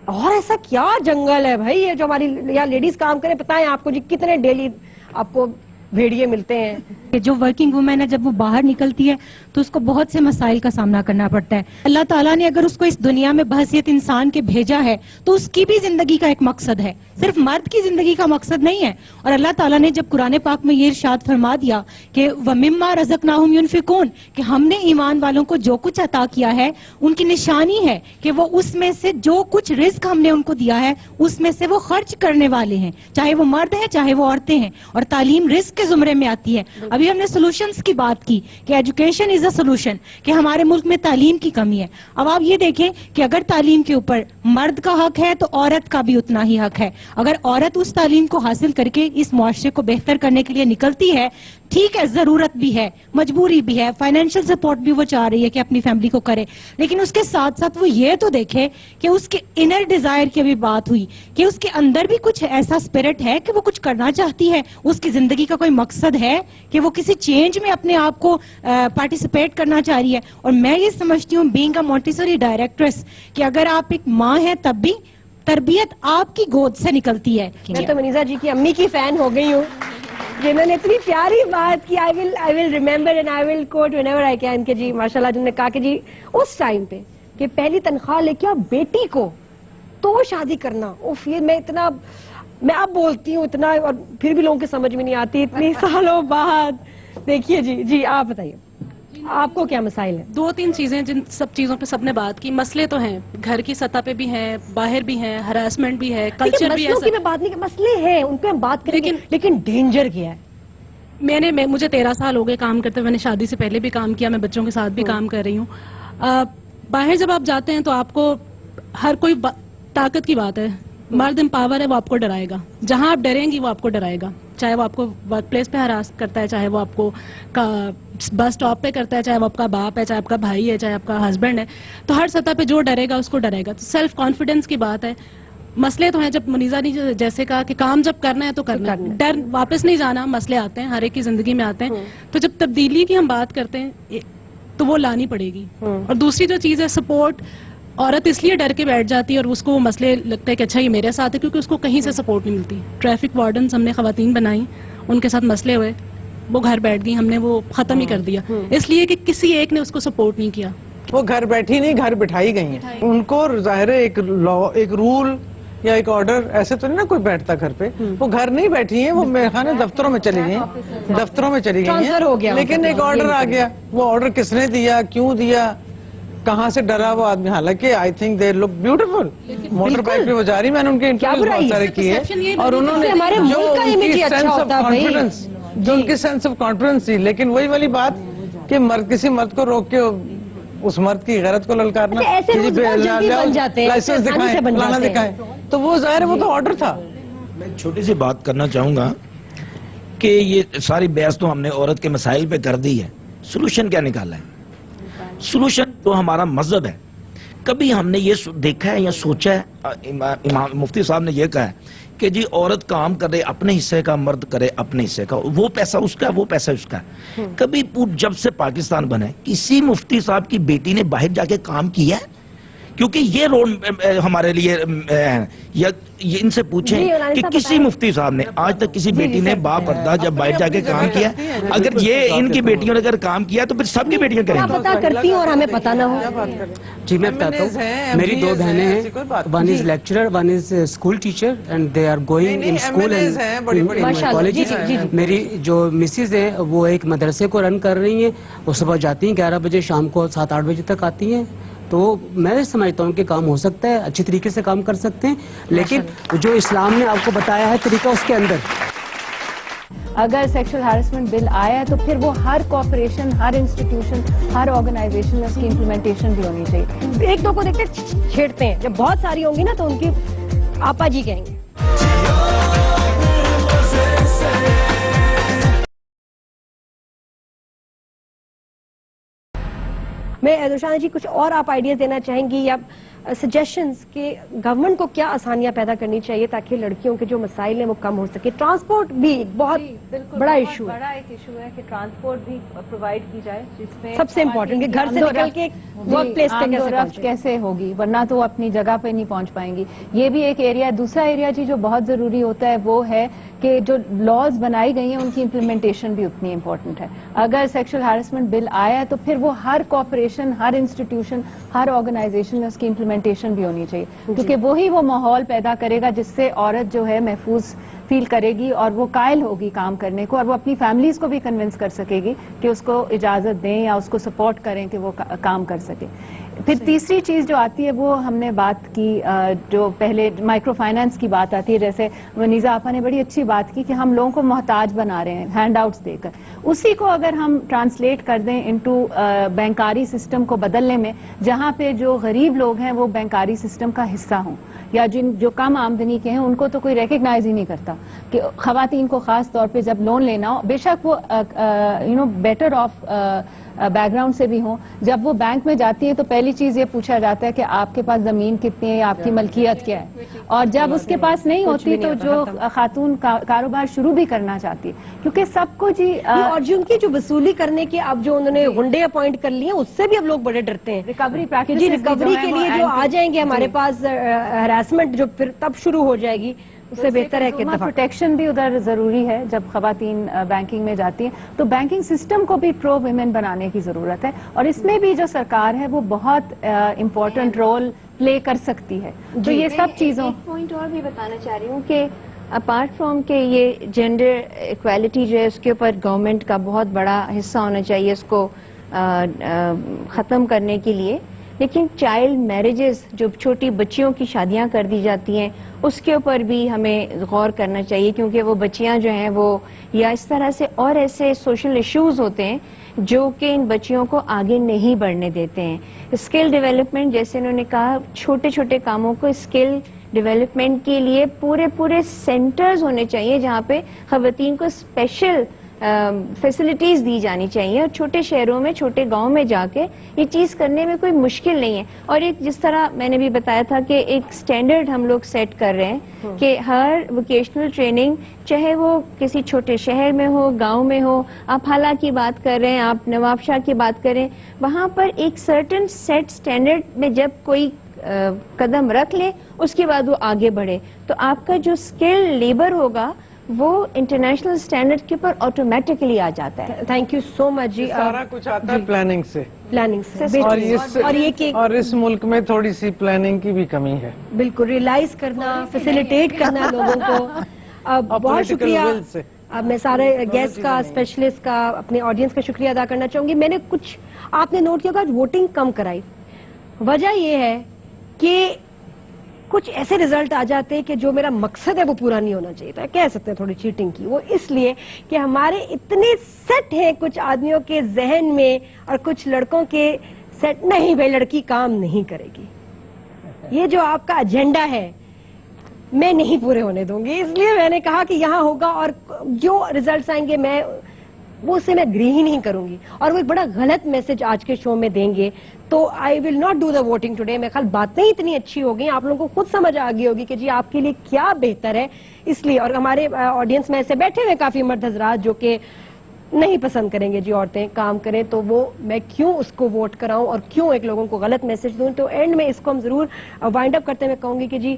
اور ایسا کیا جنگل ہے بھائی یہ جو ہماری یہاں لیڈیز کام کریں. بتائیں آپ کو جی کتنے ڈیلی آپ کو بھیڑیے ملتے ہیں, کہ جو ورکنگ وومن ہے جب وہ باہر نکلتی ہے تو اس کو بہت سے مسائل کا سامنا کرنا پڑتا ہے. اللہ تعالیٰ نے اگر اس کو اس دنیا میں بحیثیت انسان کے بھیجا ہے تو اس کی بھی زندگی کا ایک مقصد ہے, صرف مرد کی زندگی کا مقصد نہیں ہے. اور اللہ تعالیٰ نے جب قرآن پاک میں یہ ارشاد فرما دیا کہ وَمِمَّا رَزَقْنَاهُمْ يُنْفِقُونَ کہ ہم نے ایمان والوں کو جو کچھ عطا کیا ہے ان کی نشانی ہے کہ وہ اس میں سے جو کچھ رزق ہم نے ان کو دیا ہے اس میں سے وہ خرچ کرنے والے ہیں, چاہے وہ مرد ہیں چاہے وہ عورتیں ہیں. اور تعلیم رزق کے زمرے میں آتی ہے. ابھی ہم نے سولوشنز کی بات کی کہ ایجوکیشن از اے سولوشن, کہ ہمارے ملک میں تعلیم کی کمی ہے. اب آپ یہ دیکھیں کہ اگر تعلیم کے اوپر مرد کا حق ہے تو عورت کا بھی اتنا ہی حق ہے. اگر عورت اس تعلیم کو حاصل کر کے اس معاشرے کو بہتر کرنے کے لیے نکلتی ہے, ٹھیک ہے ضرورت بھی ہے, مجبوری بھی ہے, فائنینشیل سپورٹ بھی وہ چاہ رہی ہے کہ اپنی فیملی کو کرے, لیکن اس کے ساتھ ساتھ وہ یہ تو دیکھے کہ اس کے انر ڈیزائر کی بھی بات ہوئی کہ اس کے اندر بھی کچھ ایسا اسپرٹ ہے کہ وہ کچھ کرنا چاہتی ہے, اس کی زندگی کا کوئی مقصد ہے کہ وہ کسی چینج میں اپنے آپ کو پارٹیسپیٹ کرنا چاہ رہی ہے. اور میں یہ سمجھتی ہوں بینگ اے مونٹیسوری ڈائریکٹریس کہ اگر آپ ایک ماں ہیں تب بھی تربیت آپ کی گود سے نکلتی ہے. میں تو منیزا جی کی امی کی فین ہو گئی ہوں, جنہوں نے اتنی پیاری بات کی. I will remember and I will quote whenever I can کہ جی ماشاءاللہ جنہوں نے کہا کہ جی اس ٹائم پہ کہ پہلی تنخواہ لے کے آپ بیٹی کو تو شادی کرنا, پھر میں اب بولتی ہوں اتنا اور پھر بھی لوگوں کی سمجھ میں نہیں آتی اتنی سالوں بعد. دیکھیے جی آپ بتائیے آپ کو کیا مسائل ہیں؟ 2-3 چیزیں جن سب چیزوں پہ سب نے بات کی. مسئلے تو ہیں, گھر کی سطح پہ بھی ہیں, باہر بھی ہیں, ہراسمنٹ بھی ہے, کلچر بھی ہے. مسئلوں کی میں بات نہیں کہ مسئلے ہیں ان پہ ہم بات کریں گے, لیکن ڈینجر کیا ہے؟ مجھے 13 سال ہو گئے کام کرتے, میں نے شادی سے پہلے بھی کام کیا, میں بچوں کے ساتھ بھی کام کر رہی ہوں. باہر جب آپ جاتے ہیں تو آپ کو ہر کوئی طاقت کی بات ہے, مرد امپاور ہے, وہ آپ کو ڈرائے گا. جہاں آپ ڈریں گی وہ آپ کو ڈرائے گا, چاہے وہ آپ کو ورک پلیس پہ ہراس کرتا ہے, چاہے وہ آپ کو بس اسٹاپ پہ کرتا ہے, چاہے وہ آپ کا باپ ہے, چاہے آپ کا بھائی ہے, چاہے آپ کا ہسبینڈ ہے. تو ہر سطح پہ جو ڈرے گا اس کو ڈرے گا. تو سیلف کانفیڈنس کی بات ہے. مسئلے تو ہیں, جب منیزا نے جیسے کہا کہ کام جب کرنا ہے تو کرنا ہے, ڈر واپس نہیں جانا. مسئلے آتے ہیں, ہر ایک کی زندگی میں آتے ہیں, تو جب تبدیلی کی ہم بات کرتے ہیں تو وہ لانی پڑے گی. اور دوسری جو چیز ہے سپورٹ, عورت اس لیے ڈر کے بیٹھ جاتی ہے اور اس کو وہ مسئلے لگتا ہے کہ اچھا یہ میرے ساتھ ہے, کیونکہ اس کو کہیں سے سپورٹ نہیں ملتی. ٹریفک وارڈنز ہم نے خواتین بنائی, ان کے ساتھ مسئلے ہوئے, وہ گھر بیٹھ گئی, ہم نے وہ ختم ہی کر دیا, اس لیے کہ کسی ایک نے اس کو سپورٹ نہیں کیا. وہ گھر بیٹھی نہیں, گھر بٹھائی گئی ہیں. ان کو ظاہر ہے ایک رول یا ایک آرڈر ایسے تو نہیں نا کوئی بیٹھتا گھر پہ. وہ گھر نہیں بیٹھی ہیں, وہ میرے خیال ہے دفتروں میں چلی گئی ہیں, لیکن ایک آرڈر آ گیا. وہ آرڈر کس نے دیا, کیوں دیا, کہاں سے ڈرا وہ آدمی؟ حالانکہ I think they look beautiful, motorbike پہ وہ جا رہی, میں نے ان کے انٹرویوز بہت سارے کیے, اور انہوں نے جو ان کی سینس آف کانفیڈنس تھی. لیکن وہی والی بات کہ کسی مرد کو روک کے اس مرد کی غیرت کو للکارنا, لائسنس دکھائیں, پلانا دکھائیں, تو وہ ظاہر ہے وہ تو آرڈر تھا. میں چھوٹی سی بات کرنا چاہوں گا کہ یہ ساری بحث تو ہم نے عورت کے مسائل پہ کر دی ہے. سولوشن کیا نکالا ہے؟ سولوشن تو ہمارا مذہب ہے. کبھی ہم نے یہ دیکھا ہے یا سوچا ہے, امام مفتی صاحب نے یہ کہا ہے کہ جی عورت کام کرے اپنے حصے کا, مرد کرے اپنے حصے کا, وہ پیسہ اس کا, وہ پیسہ اس کا. کبھی جب سے پاکستان بنا ہے کسی مفتی صاحب کی بیٹی نے باہر جا کے کام کیا ہے؟ کیونکہ یہ رول ہمارے لیے ان سے پوچھیں کہ کسی مفتی صاحب نے آج تک کسی بیٹی نے باپردہ جب باہر جا کے کام کیا؟ اگر یہ ان کی بیٹیوں نے اگر کام کیا تو پھر سب کی بیٹیاں کریں گی. پتا کرتی ہیں اور ہمیں پتا نہ ہو. جی میں بتاتا ہوں, میری 2 بہنیں ہیں, one is lecturer, one is school teacher, and they are going in school and college. میری جو مسز ہیں وہ ایک مدرسے کو رن کر رہی ہیں, وہ صبح جاتی ہیں 11 بجے, شام کو 7-8 بجے تک آتی ہیں. تو میں سمجھتا ہوں کہ کام ہو سکتا ہے, اچھی طریقے سے کام کر سکتے ہیں, لیکن جو اسلام نے آپ کو بتایا ہے طریقہ اس کے اندر. اگر سیکشل ہیرسمنٹ بل آیا ہے تو پھر وہ ہر کارپوریشن, ہر انسٹیٹیوشن, ہر آرگنائزیشن میں اس کی امپلیمنٹیشن بھی ہونی چاہیے. ایک دو کو دیکھتے چھیڑتے ہیں, جب بہت ساری ہوں گی نا تو ان کی آپا جی کہیں گے. میں دوشانہ جی کچھ اور آپ آئیڈیاز دینا چاہیں گی یا سجیشنز کہ گورنمنٹ کو کیا آسانیاں پیدا کرنی چاہیے تاکہ لڑکیوں کے جو مسائل ہیں وہ کم ہو سکے؟ ٹرانسپورٹ بھی بہت بڑا ایشو ہے، بڑا ایک ایشو ہے کہ ٹرانسپورٹ بھی پرووائڈ کی جائے، جس میں سب سے امپورٹنٹ کہ گھر سے نکل کے ورک پلیس پہ کیسے ہوگی، ورنہ تو وہ اپنی جگہ پہ نہیں پہنچ پائیں گی. یہ بھی ایک ایریا ہے. دوسرا ایریا جی جو بہت ضروری ہوتا ہے وہ ہے کہ جو لاز بنائی گئی ہیں ان کی امپلیمنٹیشن بھی اتنی امپورٹنٹ ہے. اگر سیکشل ہیرسمنٹ بل آیا ہے تو پھر وہ ہر کارپوریشن، ہر انسٹیٹیوشن، ہر آرگنائزیشن میں اس کی امپلیمنٹیشن بھی ہونی چاہیے، کیونکہ وہی وہ ماحول پیدا کرے گا جس سے عورت جو ہے محفوظ فیل کرے گی اور وہ قائل ہوگی کام کرنے کو، اور وہ اپنی فیملیز کو بھی کنونس کر سکے گی کہ اس کو اجازت دیں یا اس کو سپورٹ کریں کہ وہ کام کر سکے. پھر تیسری چیز جو آتی ہے وہ ہم نے بات کی، جو پہلے مائکرو فائنانس کی بات آتی ہے، جیسے منیزہ آپا نے بڑی اچھی بات کی کہ ہم لوگوں کو محتاج بنا رہے ہیں ہینڈ آؤٹس دے کر. اسی کو اگر ہم ٹرانسلیٹ کر دیں انٹو بینکاری سسٹم کو بدلنے میں، جہاں پہ جو غریب لوگ ہیں وہ بینکاری سسٹم کا حصہ ہوں، یا جو کم آمدنی کے ہیں ان کو تو کوئی ریکگنائز ہی نہیں کرتا کہ خواتین کو خاص طور پہ جب لون لینا ہو، بے شک وہ بیٹر آف بیک گراؤنڈ سے بھی ہوں، جب وہ بینک میں جاتی ہے تو پہلی چیز یہ پوچھا جاتا ہے کہ آپ کے پاس زمین کتنی ہے یا آپ کی ملکیت کیا ہے، اور جب اس کے پاس نہیں ہوتی تو جو خاتون کاروبار شروع بھی کرنا چاہتی ہے، کیونکہ سب کو جی اور جن کی جو وصولی کرنے کے اب جو انہوں نے غنڈے اپوائنٹ کر لیے اس سے بھی اب لوگ بڑے ڈرتے ہیں. ریکوری جی ریکوری کے لیے جو آ جائیں گے ہمارے پاس ہراسمنٹ جو پھر تب شروع ہو جائے گی، اس سے بہتر ہے کہ پروٹیکشن بھی ادھر ضروری ہے. جب خواتین بینکنگ میں جاتی ہیں تو بینکنگ سسٹم کو بھی پرو ویمن بنانے کی ضرورت ہے، اور اس میں بھی جو سرکار ہے وہ بہت امپورٹنٹ رول پلے کر سکتی ہے. تو یہ سب چیزوں ایک پوائنٹ اور بھی بتانا چاہ رہی ہوں کہ اپارٹ فرام کہ یہ جینڈر ایکویلٹی جو ہے اس کے اوپر گورنمنٹ کا بہت بڑا حصہ ہونا چاہیے اس کو ختم کرنے کے لیے، لیکن چائلڈ میرجز جو چھوٹی بچیوں کی شادیاں کر دی جاتی ہیں اس کے اوپر بھی ہمیں غور کرنا چاہیے، کیونکہ وہ بچیاں جو ہیں وہ یا اس طرح سے اور ایسے سوشل ایشوز ہوتے ہیں جو کہ ان بچیوں کو آگے نہیں بڑھنے دیتے ہیں. اسکل ڈیولپمنٹ جیسے انہوں نے کہا، چھوٹے چھوٹے کاموں کو اسکل ڈیولپمنٹ کے لیے پورے سینٹرز ہونے چاہیے جہاں پہ خواتین کو اسپیشل فیسلٹیز دی جانی چاہیے، اور چھوٹے شہروں میں چھوٹے گاؤں میں جا کے یہ چیز کرنے میں کوئی مشکل نہیں ہے. اور ایک جس طرح میں نے بھی بتایا تھا کہ ایک سٹینڈرڈ ہم لوگ سیٹ کر رہے ہیں کہ ہر ووکیشنل ٹریننگ چاہے وہ کسی چھوٹے شہر میں ہو، گاؤں میں ہو، آپ حالہ کی بات کر رہے ہیں، آپ نواب شاہ کی بات کریں، وہاں پر ایک سرٹن سیٹ سٹینڈرڈ میں جب کوئی قدم رکھ لے اس کے بعد وہ آگے بڑھے تو آپ کا جو اسکل لیبر ہوگا وہ انٹرنیشنل سٹینڈرڈ کے اوپر آٹومیٹکلی آ جاتا ہے. تھینک یو سو مچ جی. سارا کچھ آتا ہے پلاننگ سے، اور یہ کہ اور اس ملک میں تھوڑی سی پلاننگ کی بھی کمی ہے. بالکل ریلائز کرنا، فیسیلیٹیٹ کرنا لوگوں کو. بہت شکریہ. اب میں سارے گیسٹ کا، اسپیشلسٹ کا، اپنے آڈینس کا شکریہ ادا کرنا چاہوں گی. میں نے کچھ آپ نے نوٹ کیا کہ ووٹنگ کم کرائی، وجہ یہ ہے کہ کچھ ایسے ریزلٹ آ جاتے ہیں کہ جو میرا مقصد ہے وہ پورا نہیں ہونا چاہیے تھا. کہہ سکتے ہیں تھوڑی چیٹنگ کی. وہ اس لیے کہ ہمارے اتنے سیٹ ہیں کچھ آدمیوں کے ذہن میں اور کچھ لڑکوں کے سیٹ نہیں، بھائی لڑکی کام نہیں کرے گی. یہ جو آپ کا ایجنڈا ہے میں نہیں پورے ہونے دوں گی. اس لیے میں نے کہا کہ یہاں ہوگا اور جو ریزلٹس آئیں گے میں وہ اسے میں اگری ہی نہیں کروں گی، اور وہ ایک بڑا غلط میسج آج کے شو میں دیں گے. تو I will not do the voting today. میرے خیال باتیں اتنی اچھی ہو گئی، آپ لوگوں کو خود سمجھ آ گئی ہوگی کہ جی آپ کے لیے کیا بہتر ہے. اس لیے اور ہمارے آڈینس میں ایسے بیٹھے ہوئے کافی مرد حضرات جو کہ نہیں پسند کریں گے جی عورتیں کام کریں، تو وہ میں کیوں اس کو ووٹ کراؤں اور کیوں ایک لوگوں کو غلط میسج دوں. تو اینڈ میں اس کو ہم ضرور وائنڈ اپ کرتے ہوئے کہوں گی کہ جی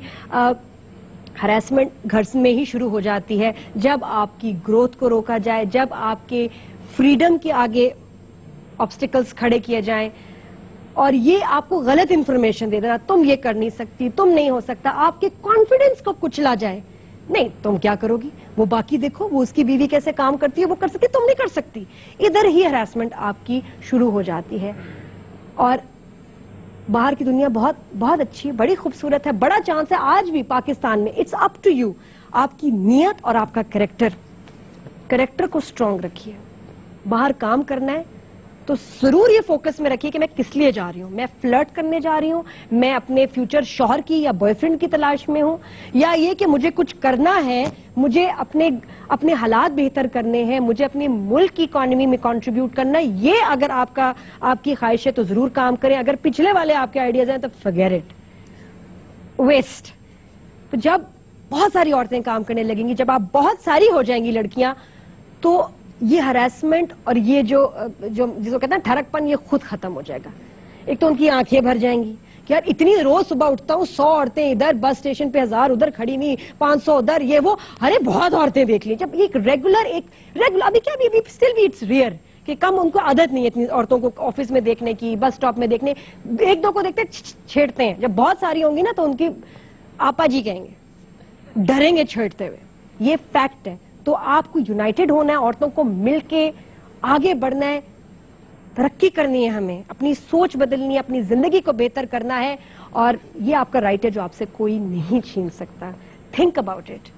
ہراسمنٹ گھر میں ہی شروع ہو جاتی ہے جب آپ کی گروتھ کو روکا جائے، جب آپ کے فریڈم کے آگے آبسٹیکلز کھڑے کیے جائیں، اور یہ آپ کو غلط انفارمیشن دے دینا، تم یہ کر نہیں سکتی، تم نہیں ہو سکتا، آپ کے کانفیڈنس کو کچلا جائے. نہیں تم کیا کرو گی، وہ باقی دیکھو، وہ اس کی بیوی کیسے کام کرتی ہے، وہ کر سکتی، تم نہیں کر سکتی. ادھر ہی ہراسمنٹ آپ کی شروع ہو جاتی ہے. اور باہر کی دنیا بہت بہت اچھی ہے، بڑی خوبصورت ہے، بڑا چانس ہے آج بھی پاکستان میں. It's up to you. آپ کی نیت اور آپ کا کریکٹر کو سٹرونگ رکھیے. باہر کام کرنا ہے تو ضرور یہ فوکس میں رکھیے کہ میں کس لیے جا رہی ہوں. میں فلرٹ کرنے جا رہی ہوں، میں اپنے فیوچر شوہر کی یا بوائے فرینڈ کی تلاش میں ہوں، یا یہ کہ مجھے کچھ کرنا ہے، مجھے اپنے حالات بہتر کرنے ہیں, مجھے اپنے ملک کی اکانومی میں کنٹریبیوٹ کرنا ہے, یہ اگر آپ کی خواہش ہے تو ضرور کام کریں. اگر پچھلے والے آپ کے آئیڈیاز ہیں تو forget it, ویسٹ. جب بہت ساری عورتیں کام کرنے لگیں گی, جب آپ بہت ساری ہو جائیں گی لڑکیاں, تو یہ ہراسمنٹ اور یہ جو جس کو کہتے ہیں ٹھڑک پن, یہ خود ختم ہو جائے گا. ایک تو ان کی آنکھیں بھر جائیں گی کہ یار اتنی روز صبح اٹھتا ہوں, 100 عورتیں ادھر, بس اسٹیشن پہ 1000 ادھر کھڑی ہوئی, 500 ادھر, یہ وہ, ارے بہت عورتیں دیکھ لی. جب ایک ریگولر ابھی کیا بھی اسٹل بھی اٹس ریئر کہ کم ان کو عادت نہیں ہے اتنی عورتوں کو آفس میں دیکھنے کی, بس اسٹاپ میں دیکھنے, ایک دو کو دیکھتے چھیڑتے ہیں. جب بہت ساری ہوں گی نا تو ان کی آپا جی کہیں گے, ڈریں گے چھیڑتے ہوئے. یہ فیکٹ ہے. تو آپ کو یونائٹڈ ہونا ہے, عورتوں کو مل کے آگے بڑھنا ہے, ترقی کرنی ہے, ہمیں اپنی سوچ بدلنی ہے, اپنی زندگی کو بہتر کرنا ہے, اور یہ آپ کا رائٹ ہے جو آپ سے کوئی نہیں چھین سکتا. Think about it.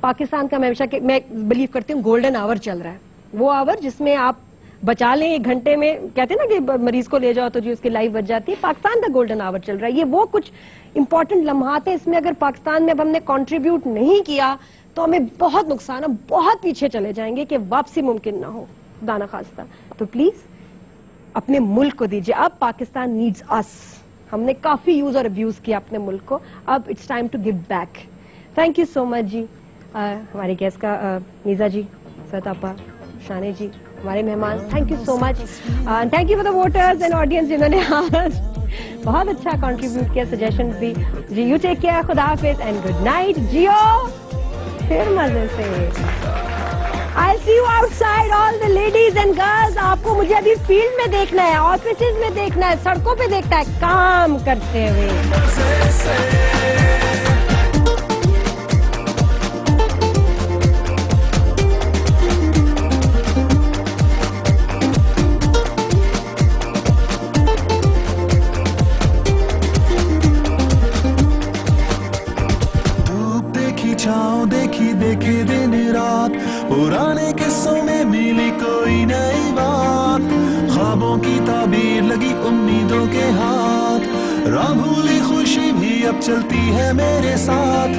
پاکستان کا میں ہمیشہ میں بلیو کرتی ہوں گولڈن آور چل رہا ہے, وہ آور جس میں آپ بچا لیں 1 گھنٹے میں, کہتے ہیں نا کہ مریض کو لے جاؤ تو جو اس کی لائف بچ جاتی ہے. پاکستان کا گولڈن آور چل رہا ہے. یہ وہ کچھ امپورٹنٹ لمحات ہیں, اس میں اگر پاکستان میں اب ہم نے کنٹریبیوٹ نہیں کیا تو ہمیں بہت نقصان ہے, بہت پیچھے چلے جائیں گے کہ واپسی ممکن نہ ہو, خدا نہ خواستہ. تو پلیز اپنے ملک کو دیجیے. اب پاکستان نیڈز اس. ہم نے کافی یوز اور ابیوز کیا اپنے ملک کو, اب it's time to give back. Thank you so much ji. ہمارے گیسٹ کا نیزا جی, سرتاپا, شانے جی, ہمارے مہمان, thank you so much. Thank you for the voters and audience جنہوں نے بہت اچھا کنٹریبیوٹ کیا, سجیشنز دی جی. یو ٹیک کیئر, خدا حافظ اینڈ گڈ نائٹ. جیو پھر مزے سے. I'll see you outside, all the ladies and girls. آپ کو مجھے ابھی فیلڈ میں دیکھنا ہے, آفیسز میں دیکھنا ہے, سڑکوں پہ دیکھنا ہے, کام کرتے ہوئے. دیکھے دن رات, پرانے قصوں میں ملی کوئی نئی بات, خوابوں کی تعبیر لگی امیدوں کے ہاتھ, راہ بھولی خوشی بھی اب چلتی ہے میرے ساتھ.